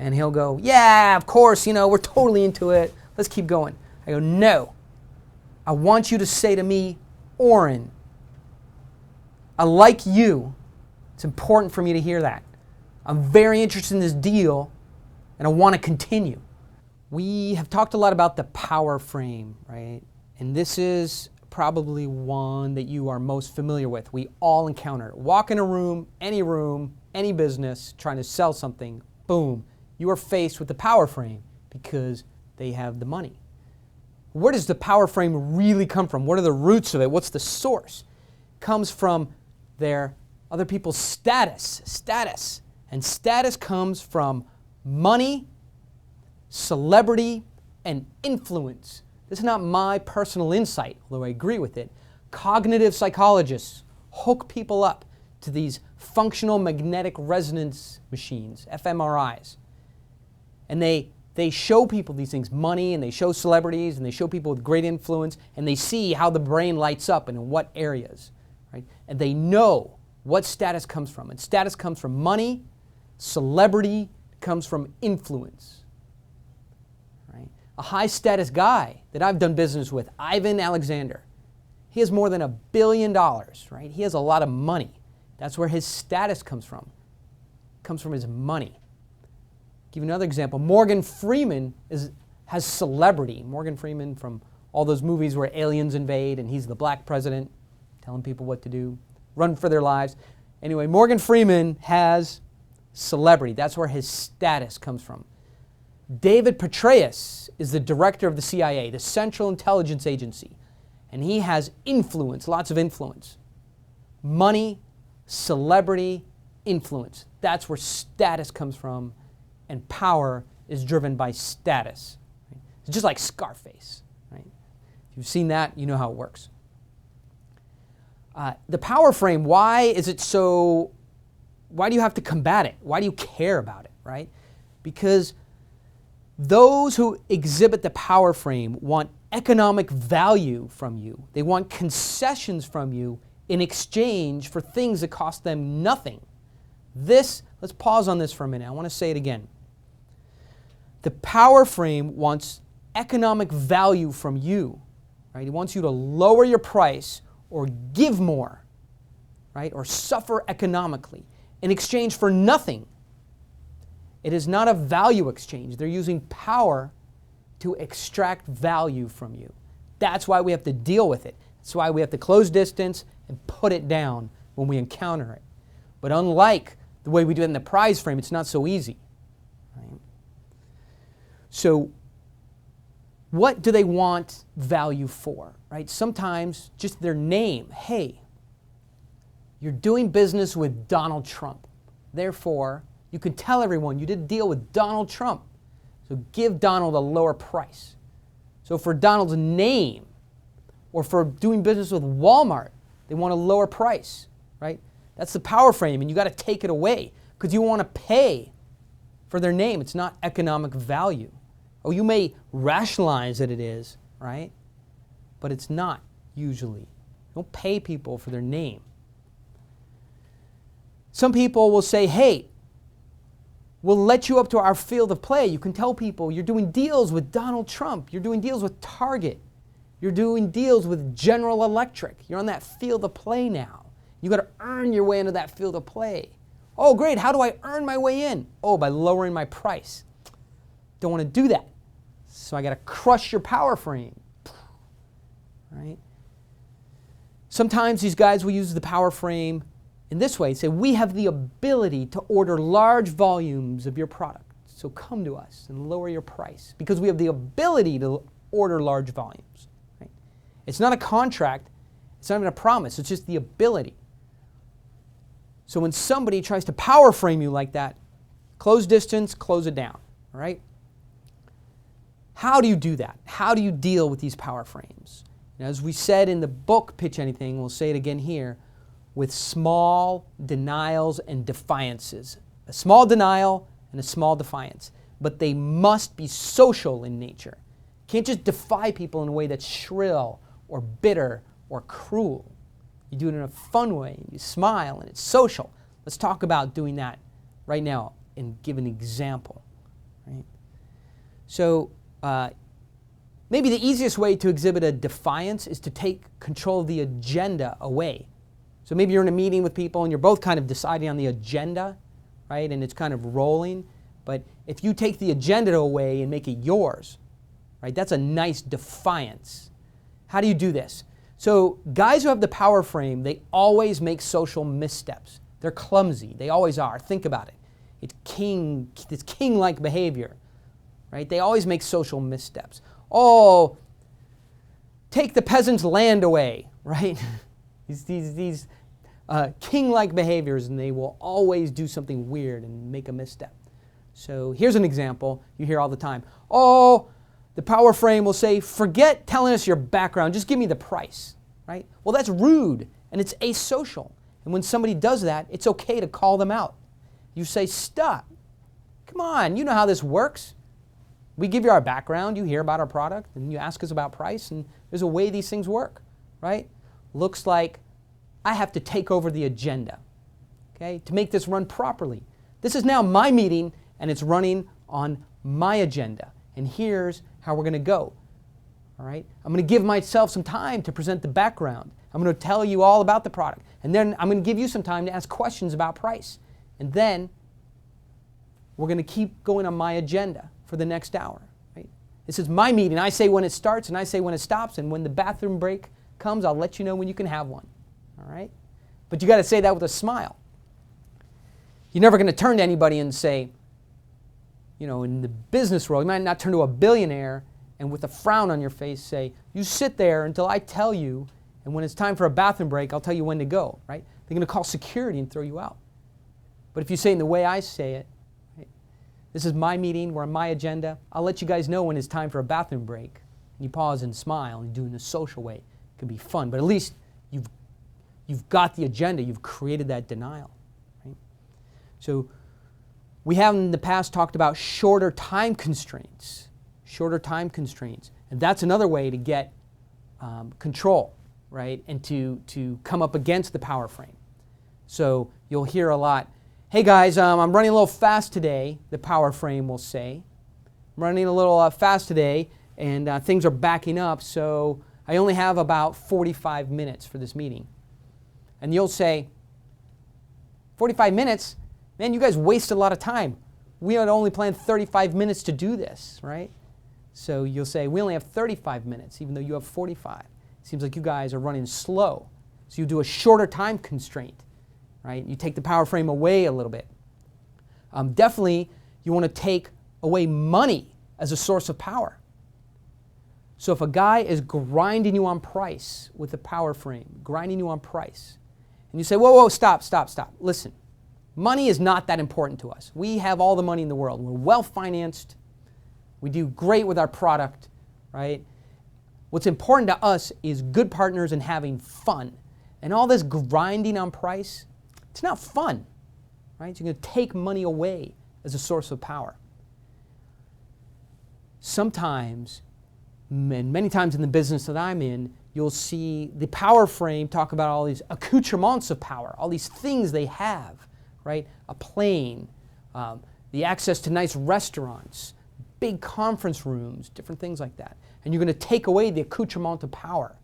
And he'll go, yeah, of course, we're totally into it. Let's keep going. I go, no. I want you to say to me, Orrin, I like you. It's important for me to hear that. I'm very interested in this deal, and I want to continue. We have talked a lot about the power frame, right? And this is probably one that you are most familiar with. We all encounter it. Walk in a room, any business, trying to sell something, boom. You are faced with the power frame because they have the money. Where does the power frame really come from? What are the roots of it? What's the source? It comes from their other people's status. And status comes from money, celebrity, and influence. This is not my personal insight, although I agree with it. Cognitive psychologists hook people up to these functional magnetic resonance machines, fMRIs. And they show people these things, money, and they show celebrities, and they show people with great influence, and they see how the brain lights up and in what areas. Right? And they know what status comes from. And status comes from money, celebrity comes from influence. Right? A high-status guy that I've done business with, Ivan Alexander, he has more than $1 billion. Right? He has a lot of money. That's where his status comes from. It comes from his money. Give you another example. Morgan Freeman has celebrity. Morgan Freeman from all those movies where aliens invade and he's the black president telling people what to do, run for their lives. Anyway, Morgan Freeman has celebrity. That's where his status comes from. David Petraeus is the director of the CIA, the Central Intelligence Agency, and he has influence, lots of influence. Money, celebrity, influence. That's where status comes from. And power is driven by status. Right? It's just like Scarface. Right? If you've seen that, you know how it works. The power frame, why do you have to combat it? Why do you care about it? Right? Because those who exhibit the power frame want economic value from you. They want concessions from you in exchange for things that cost them nothing. Let's pause on this for a minute. I want to say it again. The power frame wants economic value from you, right? It wants you to lower your price or give more, right? Or suffer economically in exchange for nothing. It is not a value exchange. They're using power to extract value from you. That's why we have to deal with it. That's why we have to close distance and put it down when we encounter it. But unlike the way we do it in the prize frame, it's not so easy. Right? So what do they want value for? Right? Sometimes just their name. Hey, you're doing business with Donald Trump. Therefore, you can tell everyone you did a deal with Donald Trump. So give Donald a lower price. So for Donald's name, or for doing business with Walmart, they want a lower price. Right? That's the power frame, and you got to take it away because you want to pay for their name. It's not economic value. Oh, you may rationalize that it is, right? But it's not usually. You don't pay people for their name. Some people will say, hey, we'll let you up to our field of play. You can tell people you're doing deals with Donald Trump. You're doing deals with Target. You're doing deals with General Electric. You're on that field of play now. You got to earn your way into that field of play. Oh, great. How do I earn my way in? Oh, by lowering my price. Don't want to do that. So I got to crush your power frame. Right? Sometimes these guys will use the power frame in this way. Say, we have the ability to order large volumes of your product. So come to us and lower your price because we have the ability to order large volumes. Right? It's not a contract. It's not even a promise. It's just the ability. So when somebody tries to power frame you like that, close distance, close it down. All right? How do you do that? How do you deal with these power frames? As we said in the book, Pitch Anything, we'll say it again here, with small denials and defiances. A small denial and a small defiance. But they must be social in nature. You can't just defy people in a way that's shrill or bitter or cruel. You do it in a fun way. You smile and it's social. Let's talk about doing that right now and give an example. Right? So maybe the easiest way to exhibit a defiance is to take control of the agenda away. So maybe you're in a meeting with people and you're both kind of deciding on the agenda, right? And it's kind of rolling. But if you take the agenda away and make it yours, right? That's a nice defiance. How do you do this? So guys who have the power frame, they always make social missteps. They're clumsy. They always are. Think about it. It's king-like behavior, right? They always make social missteps. Oh, take the peasant's land away, right? these king-like behaviors, and they will always do something weird and make a misstep. So here's an example you hear all the time. Oh, the power frame will say, forget telling us your background, just give me the price, right? Well, that's rude, and it's asocial. And when somebody does that, it's okay to call them out. You say, stop. Come on, you know how this works. We give you our background, you hear about our product, and you ask us about price, and there's a way these things work, right? Looks like I have to take over the agenda, okay, to make this run properly. This is now my meeting, and it's running on my agenda. And here's how we're going to go, all right? I'm going to give myself some time to present the background. I'm going to tell you all about the product. And then I'm going to give you some time to ask questions about price. And then we're going to keep going on my agenda for the next hour, right? This is my meeting. I say when it starts and I say when it stops, and when the bathroom break comes, I'll let you know when you can have one, all right? But you got to say that with a smile. You're never going to turn to anybody and say, you know, in the business world, you might not turn to a billionaire and with a frown on your face say, you sit there until I tell you, and when it's time for a bathroom break, I'll tell you when to go, right? They're going to call security and throw you out. But if you say it in the way I say it, right, this is my meeting, we're on my agenda, I'll let you guys know when it's time for a bathroom break. And you pause and smile and do it in a social way. It can be fun, but at least you've got the agenda, you've created that denial, right? So we have in the past talked about shorter time constraints, and that's another way to get control, right, and to come up against the power frame. So you'll hear a lot, hey guys, I'm running a little fast today, the power frame will say. I'm running a little fast today, and things are backing up, so I only have about 45 minutes for this meeting. And you'll say, 45 minutes? Man, you guys wasted a lot of time. We had only planned 35 minutes to do this, right? So you'll say, we only have 35 minutes, even though you have 45. Seems like you guys are running slow. So you do a shorter time constraint, right? You take the power frame away a little bit. Definitely, you want to take away money as a source of power. So if a guy is grinding you on price with the power frame, grinding you on price, and you say, whoa, stop. Listen. Money is not that important to us. We have all the money in the world. We're well-financed. We do great with our product, right? What's important to us is good partners and having fun. And all this grinding on price, it's not fun, right? You're going to take money away as a source of power. Sometimes, and many times in the business that I'm in, you'll see the power frame talk about all these accoutrements of power, all these things they have. Right? A plane, the access to nice restaurants, big conference rooms, different things like that. And you're going to take away the accoutrement of power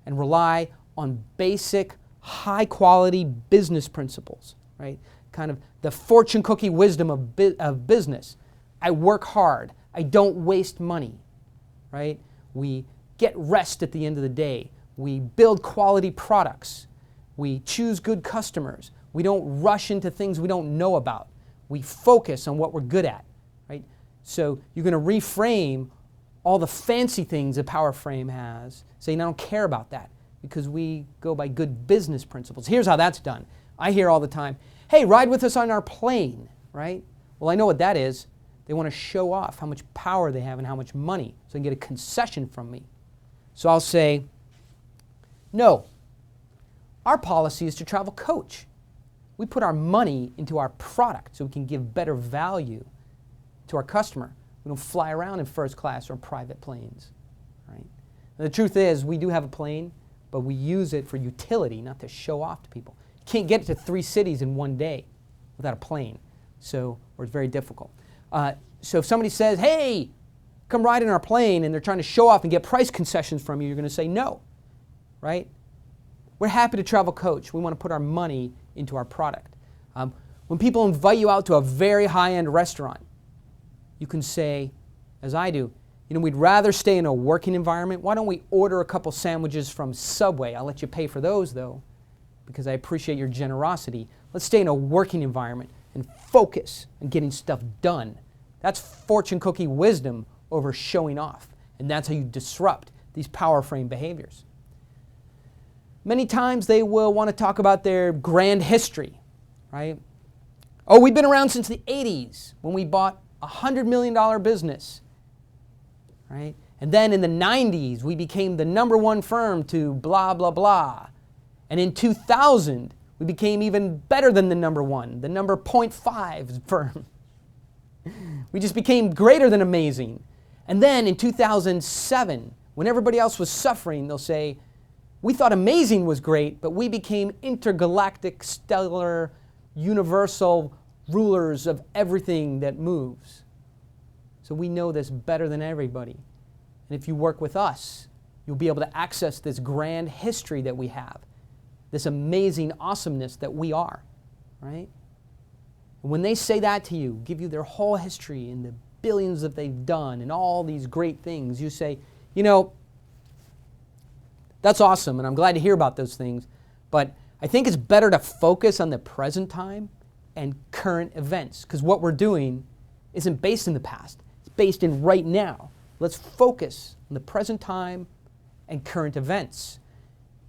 and rely on basic, high-quality business principles, right? Kind of the fortune cookie wisdom of business. I work hard. I don't waste money, right? We get rest at the end of the day. We build quality products. We choose good customers. We don't rush into things we don't know about. We focus on what we're good at, right? So you're going to reframe all the fancy things a power frame has, saying I don't care about that because we go by good business principles. Here's how that's done. I hear all the time, hey, ride with us on our plane, right? Well, I know what that is. They want to show off how much power they have and how much money so they can get a concession from me. So I'll say, no, our policy is to travel coach. We put our money into our product so we can give better value to our customer. We don't fly around in first class or private planes, right? And the truth is, we do have a plane, but we use it for utility, not to show off to people. You can't get to 3 cities in one day without a plane, or it's very difficult. So if somebody says, hey, come ride in our plane, and they're trying to show off and get price concessions from you, you're going to say no, right? We're happy to travel coach. We want to put our money into our product. When people invite you out to a very high-end restaurant, you can say, as I do, we'd rather stay in a working environment. Why don't we order a couple sandwiches from Subway? I'll let you pay for those, though, because I appreciate your generosity. Let's stay in a working environment and focus on getting stuff done. That's fortune cookie wisdom over showing off, and that's how you disrupt these power frame behaviors. Many times they will want to talk about their grand history, right? Oh, we've been around since the 80s when we bought a $100 million business, right? And then in the 90s, we became the #1 firm to blah, blah, blah. And in 2000, we became even better than the #1, the number 0.5 firm. We just became greater than amazing. And then in 2007, when everybody else was suffering, they'll say, we thought amazing was great, but we became intergalactic, stellar, universal rulers of everything that moves. So we know this better than everybody. And if you work with us, you'll be able to access this grand history that we have, this amazing awesomeness that we are, right? And when they say that to you, give you their whole history and the billions that they've done and all these great things, you say, that's awesome, and I'm glad to hear about those things, but I think it's better to focus on the present time and current events, because what we're doing isn't based in the past. It's based in right now. Let's focus on the present time and current events.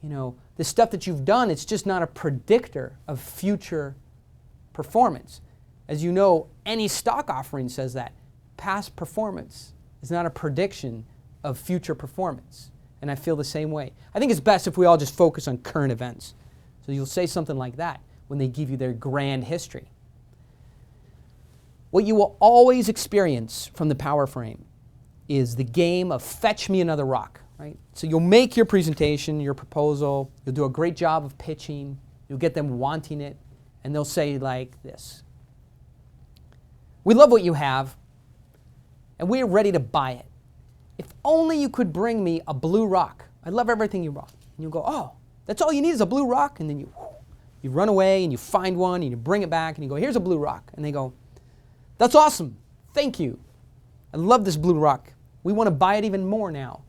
The stuff that you've done, it's just not a predictor of future performance. As you know, any stock offering says that. Past performance is not a prediction of future performance. And I feel the same way. I think it's best if we all just focus on current events. So you'll say something like that when they give you their grand history. What you will always experience from the power frame is the game of fetch me another rock, right? So you'll make your presentation, your proposal, you'll do a great job of pitching, you'll get them wanting it, and they'll say like this: we love what you have, and we're ready to buy it. If only you could bring me a blue rock. I love everything you brought. And you'll go, oh, that's all you need is a blue rock? And then you run away and you find one and you bring it back and you go, here's a blue rock. And they go, that's awesome. Thank you. I love this blue rock. We want to buy it even more now.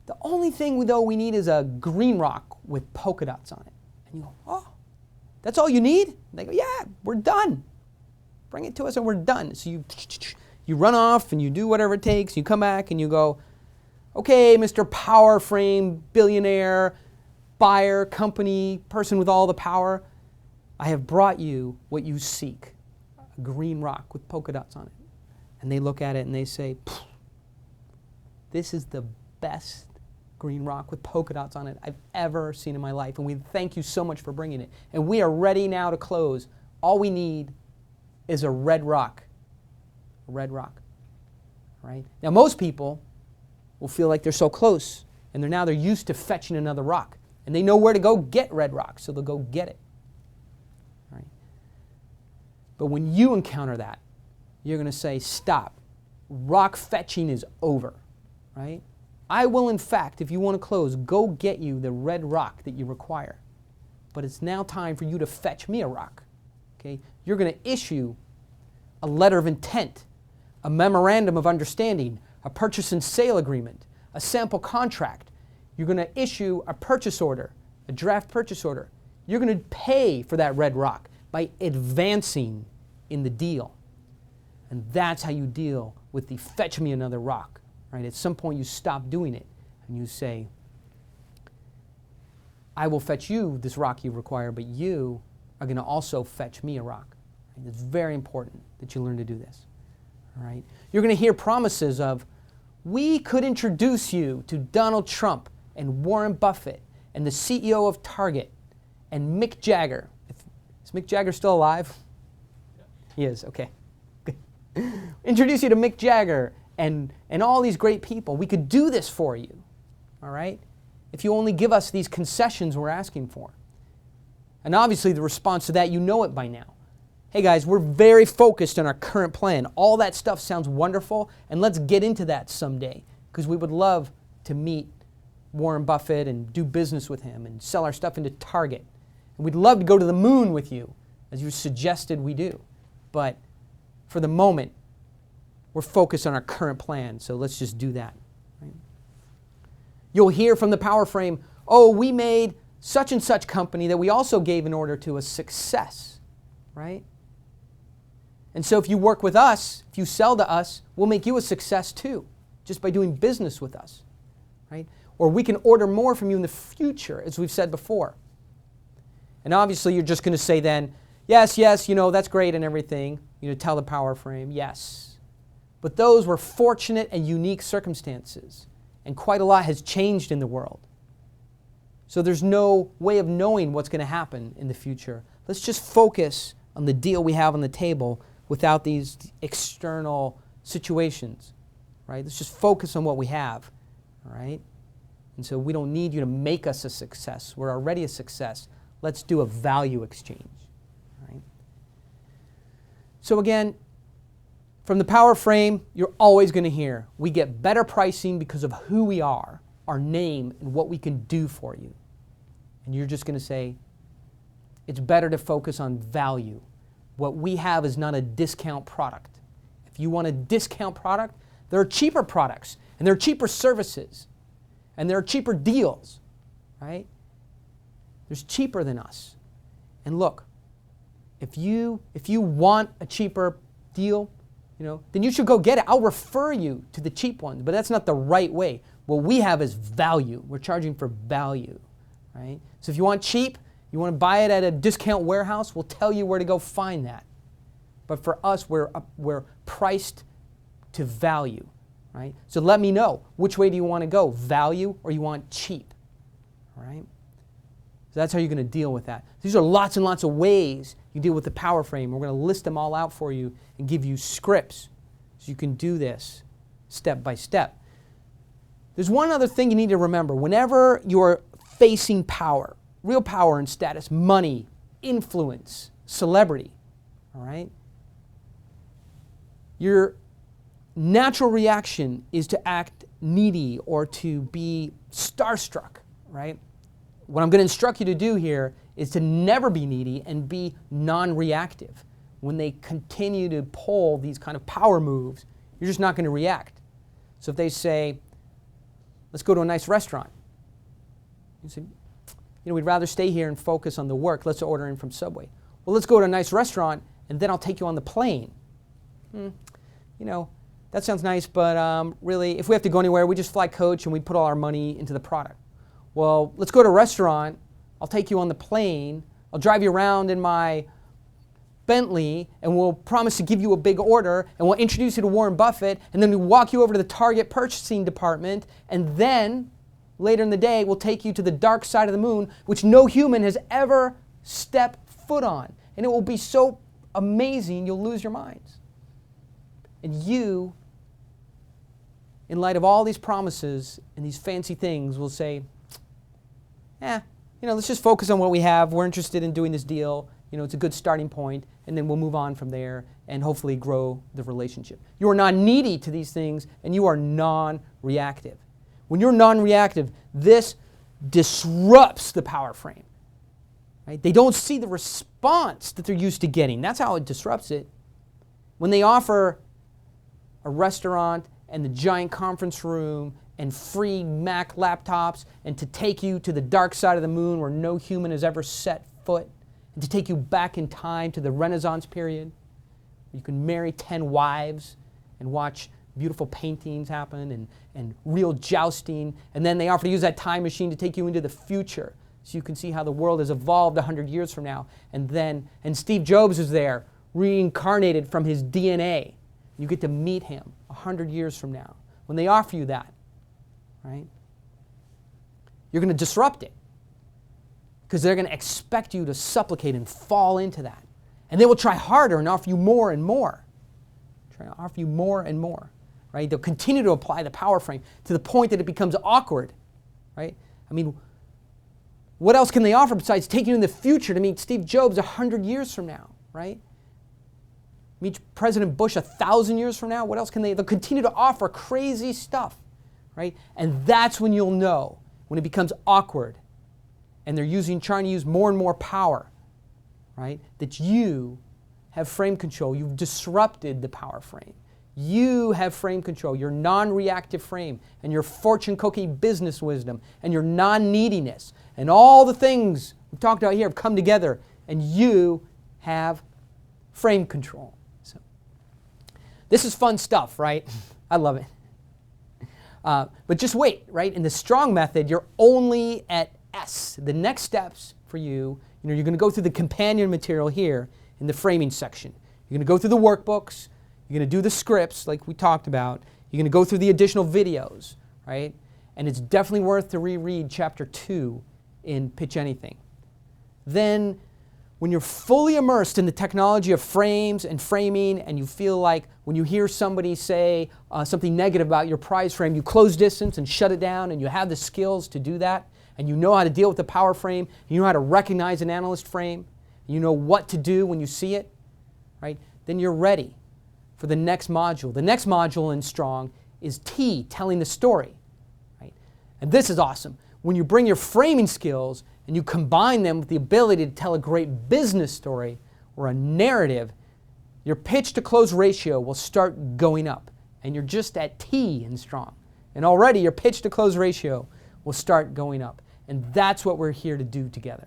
The only thing, though, we need is a green rock with polka dots on it. And you go, oh, that's all you need? And they go, yeah, we're done. Bring it to us and we're done. So you run off and you do whatever it takes. You come back and you go, okay, Mr. Power Frame, billionaire, buyer, company, person with all the power, I have brought you what you seek, a green rock with polka dots on it. And they look at it and they say, this is the best green rock with polka dots on it I've ever seen in my life. And we thank you so much for bringing it. And we are ready now to close. All we need is a red rock. A red rock, right? Now most people will feel like they're so close and they're used to fetching another rock and they know where to go get red rocks, so they'll go get it, right? But when you encounter that, you're going to say, stop. Rock fetching is over, right? I will, in fact, if you want to close, go get you the red rock that you require. But it's now time for you to fetch me a rock, okay? You're going to issue a letter of intent, a memorandum of understanding, a purchase and sale agreement, a sample contract. You're going to issue a purchase order, a draft purchase order. You're going to pay for that red rock by advancing in the deal. And that's how you deal with the fetch me another rock. Right? At some point you stop doing it and you say, I will fetch you this rock you require, but you are going to also fetch me a rock. Right? It's very important that you learn to do this. All right? You're going to hear promises of, we could introduce you to Donald Trump and Warren Buffett and the CEO of Target and Mick Jagger. Is Mick Jagger still alive? Yeah. He is, okay. Introduce you to Mick Jagger and all these great people. We could do this for you, all right? If you only give us these concessions we're asking for. And obviously the response to that, you know it by now. Hey guys, we're very focused on our current plan. All that stuff sounds wonderful, and let's get into that someday, because we would love to meet Warren Buffett and do business with him and sell our stuff into Target. And we'd love to go to the moon with you, as you suggested we do. But for the moment, we're focused on our current plan, so let's just do that. Right? You'll hear from the power frame, oh, we made such and such company that we also gave an order to a success, right? And so if you work with us, if you sell to us, we'll make you a success too, just by doing business with us, right? Or we can order more from you in the future, as we've said before. And obviously you're just going to say then, yes, that's great and everything, tell the power frame, yes. But those were fortunate and unique circumstances, and quite a lot has changed in the world. So there's no way of knowing what's going to happen in the future. Let's just focus on the deal we have on the table without these external situations, right? Let's just focus on what we have, all right? And so we don't need you to make us a success. We're already a success. Let's do a value exchange, right? So again, from the power frame, you're always going to hear, we get better pricing because of who we are, our name, and what we can do for you. And you're just going to say, it's better to focus on value. What we have is not a discount product. If you want a discount product, there are cheaper products, and there are cheaper services, and there are cheaper deals, right? There's cheaper than us. And look, if you want a cheaper deal, then you should go get it. I'll refer you to the cheap ones, but that's not the right way. What we have is value. We're charging for value, right? So if you want cheap, you want to buy it at a discount warehouse, we'll tell you where to go find that. But for us, we're priced to value, right? So let me know, which way do you want to go, value or you want cheap, all right? So that's how you're going to deal with that. These are lots and lots of ways you deal with the power frame. We're going to list them all out for you and give you scripts so you can do this step by step. There's one other thing you need to remember. Whenever you're facing power, real power and status, money, influence, celebrity, all right? Your natural reaction is to act needy or to be starstruck, right? What I'm going to instruct you to do here is to never be needy and be non-reactive. When they continue to pull these kind of power moves, you're just not going to react. So if they say, let's go to a nice restaurant, you say, we'd rather stay here and focus on the work. Let's order in from Subway. Well, let's go to a nice restaurant, and then I'll take you on the plane. That sounds nice, but really, if we have to go anywhere, we just fly coach and we put all our money into the product. Well, let's go to a restaurant. I'll take you on the plane. I'll drive you around in my Bentley, and we'll promise to give you a big order, and we'll introduce you to Warren Buffett, and then we walk you over to the Target purchasing department, and then later in the day, we'll take you to the dark side of the moon, which no human has ever stepped foot on. And it will be so amazing, you'll lose your minds. And you, in light of all these promises and these fancy things, will say, let's just focus on what we have. We're interested in doing this deal. It's a good starting point, and then we'll move on from there and hopefully grow the relationship. You are not needy to these things, and you are non-reactive. When you're non-reactive, this disrupts the power frame. Right? They don't see the response that they're used to getting. That's how it disrupts it. When they offer a restaurant and the giant conference room and free Mac laptops, and to take you to the dark side of the moon where no human has ever set foot, and to take you back in time to the Renaissance period. You can marry 10 wives and watch beautiful paintings happen and real jousting. And then they offer to use that time machine to take you into the future so you can see how the world has evolved 100 years from now. And Steve Jobs is there, reincarnated from his DNA. You get to meet him 100 years from now. When they offer you that, right, you're going to disrupt it because they're going to expect you to supplicate and fall into that. And they will try harder and offer you more and more. Try to offer you more and more. Right? They'll continue to apply the power frame to the point that it becomes awkward. Right? I mean, what else can they offer besides taking you in the future to meet Steve Jobs 100 years from now? Right? Meet President Bush 1,000 years from now? What else can they? They'll continue to offer crazy stuff. Right? And that's when you'll know, when it becomes awkward and they're trying to use more and more power. Right? That you have frame control. You've disrupted the power frame. You have frame control, your non-reactive frame, and your fortune cookie business wisdom, and your non-neediness, and all the things we talked about here have come together, and you have frame control. So, this is fun stuff, right? I love it. But just wait, right? In the strong method, you're only at S. The next steps for you, you're going to go through the companion material here in the framing section. You're going to go through the workbooks. You're going to do the scripts like we talked about. You're going to go through the additional videos, right? And it's definitely worth to reread chapter 2 in Pitch Anything. Then, when you're fully immersed in the technology of frames and framing, and you feel like when you hear somebody say something negative about your prize frame, you close distance and shut it down, and you have the skills to do that, and you know how to deal with the power frame, you know how to recognize an analyst frame, you know what to do when you see it, right? Then you're ready for the next module. The next module in Strong is T, telling the story. Right? And this is awesome. When you bring your framing skills and you combine them with the ability to tell a great business story or a narrative, your pitch to close ratio will start going up. And you're just at T in Strong. And already your pitch to close ratio will start going up. And that's what we're here to do together.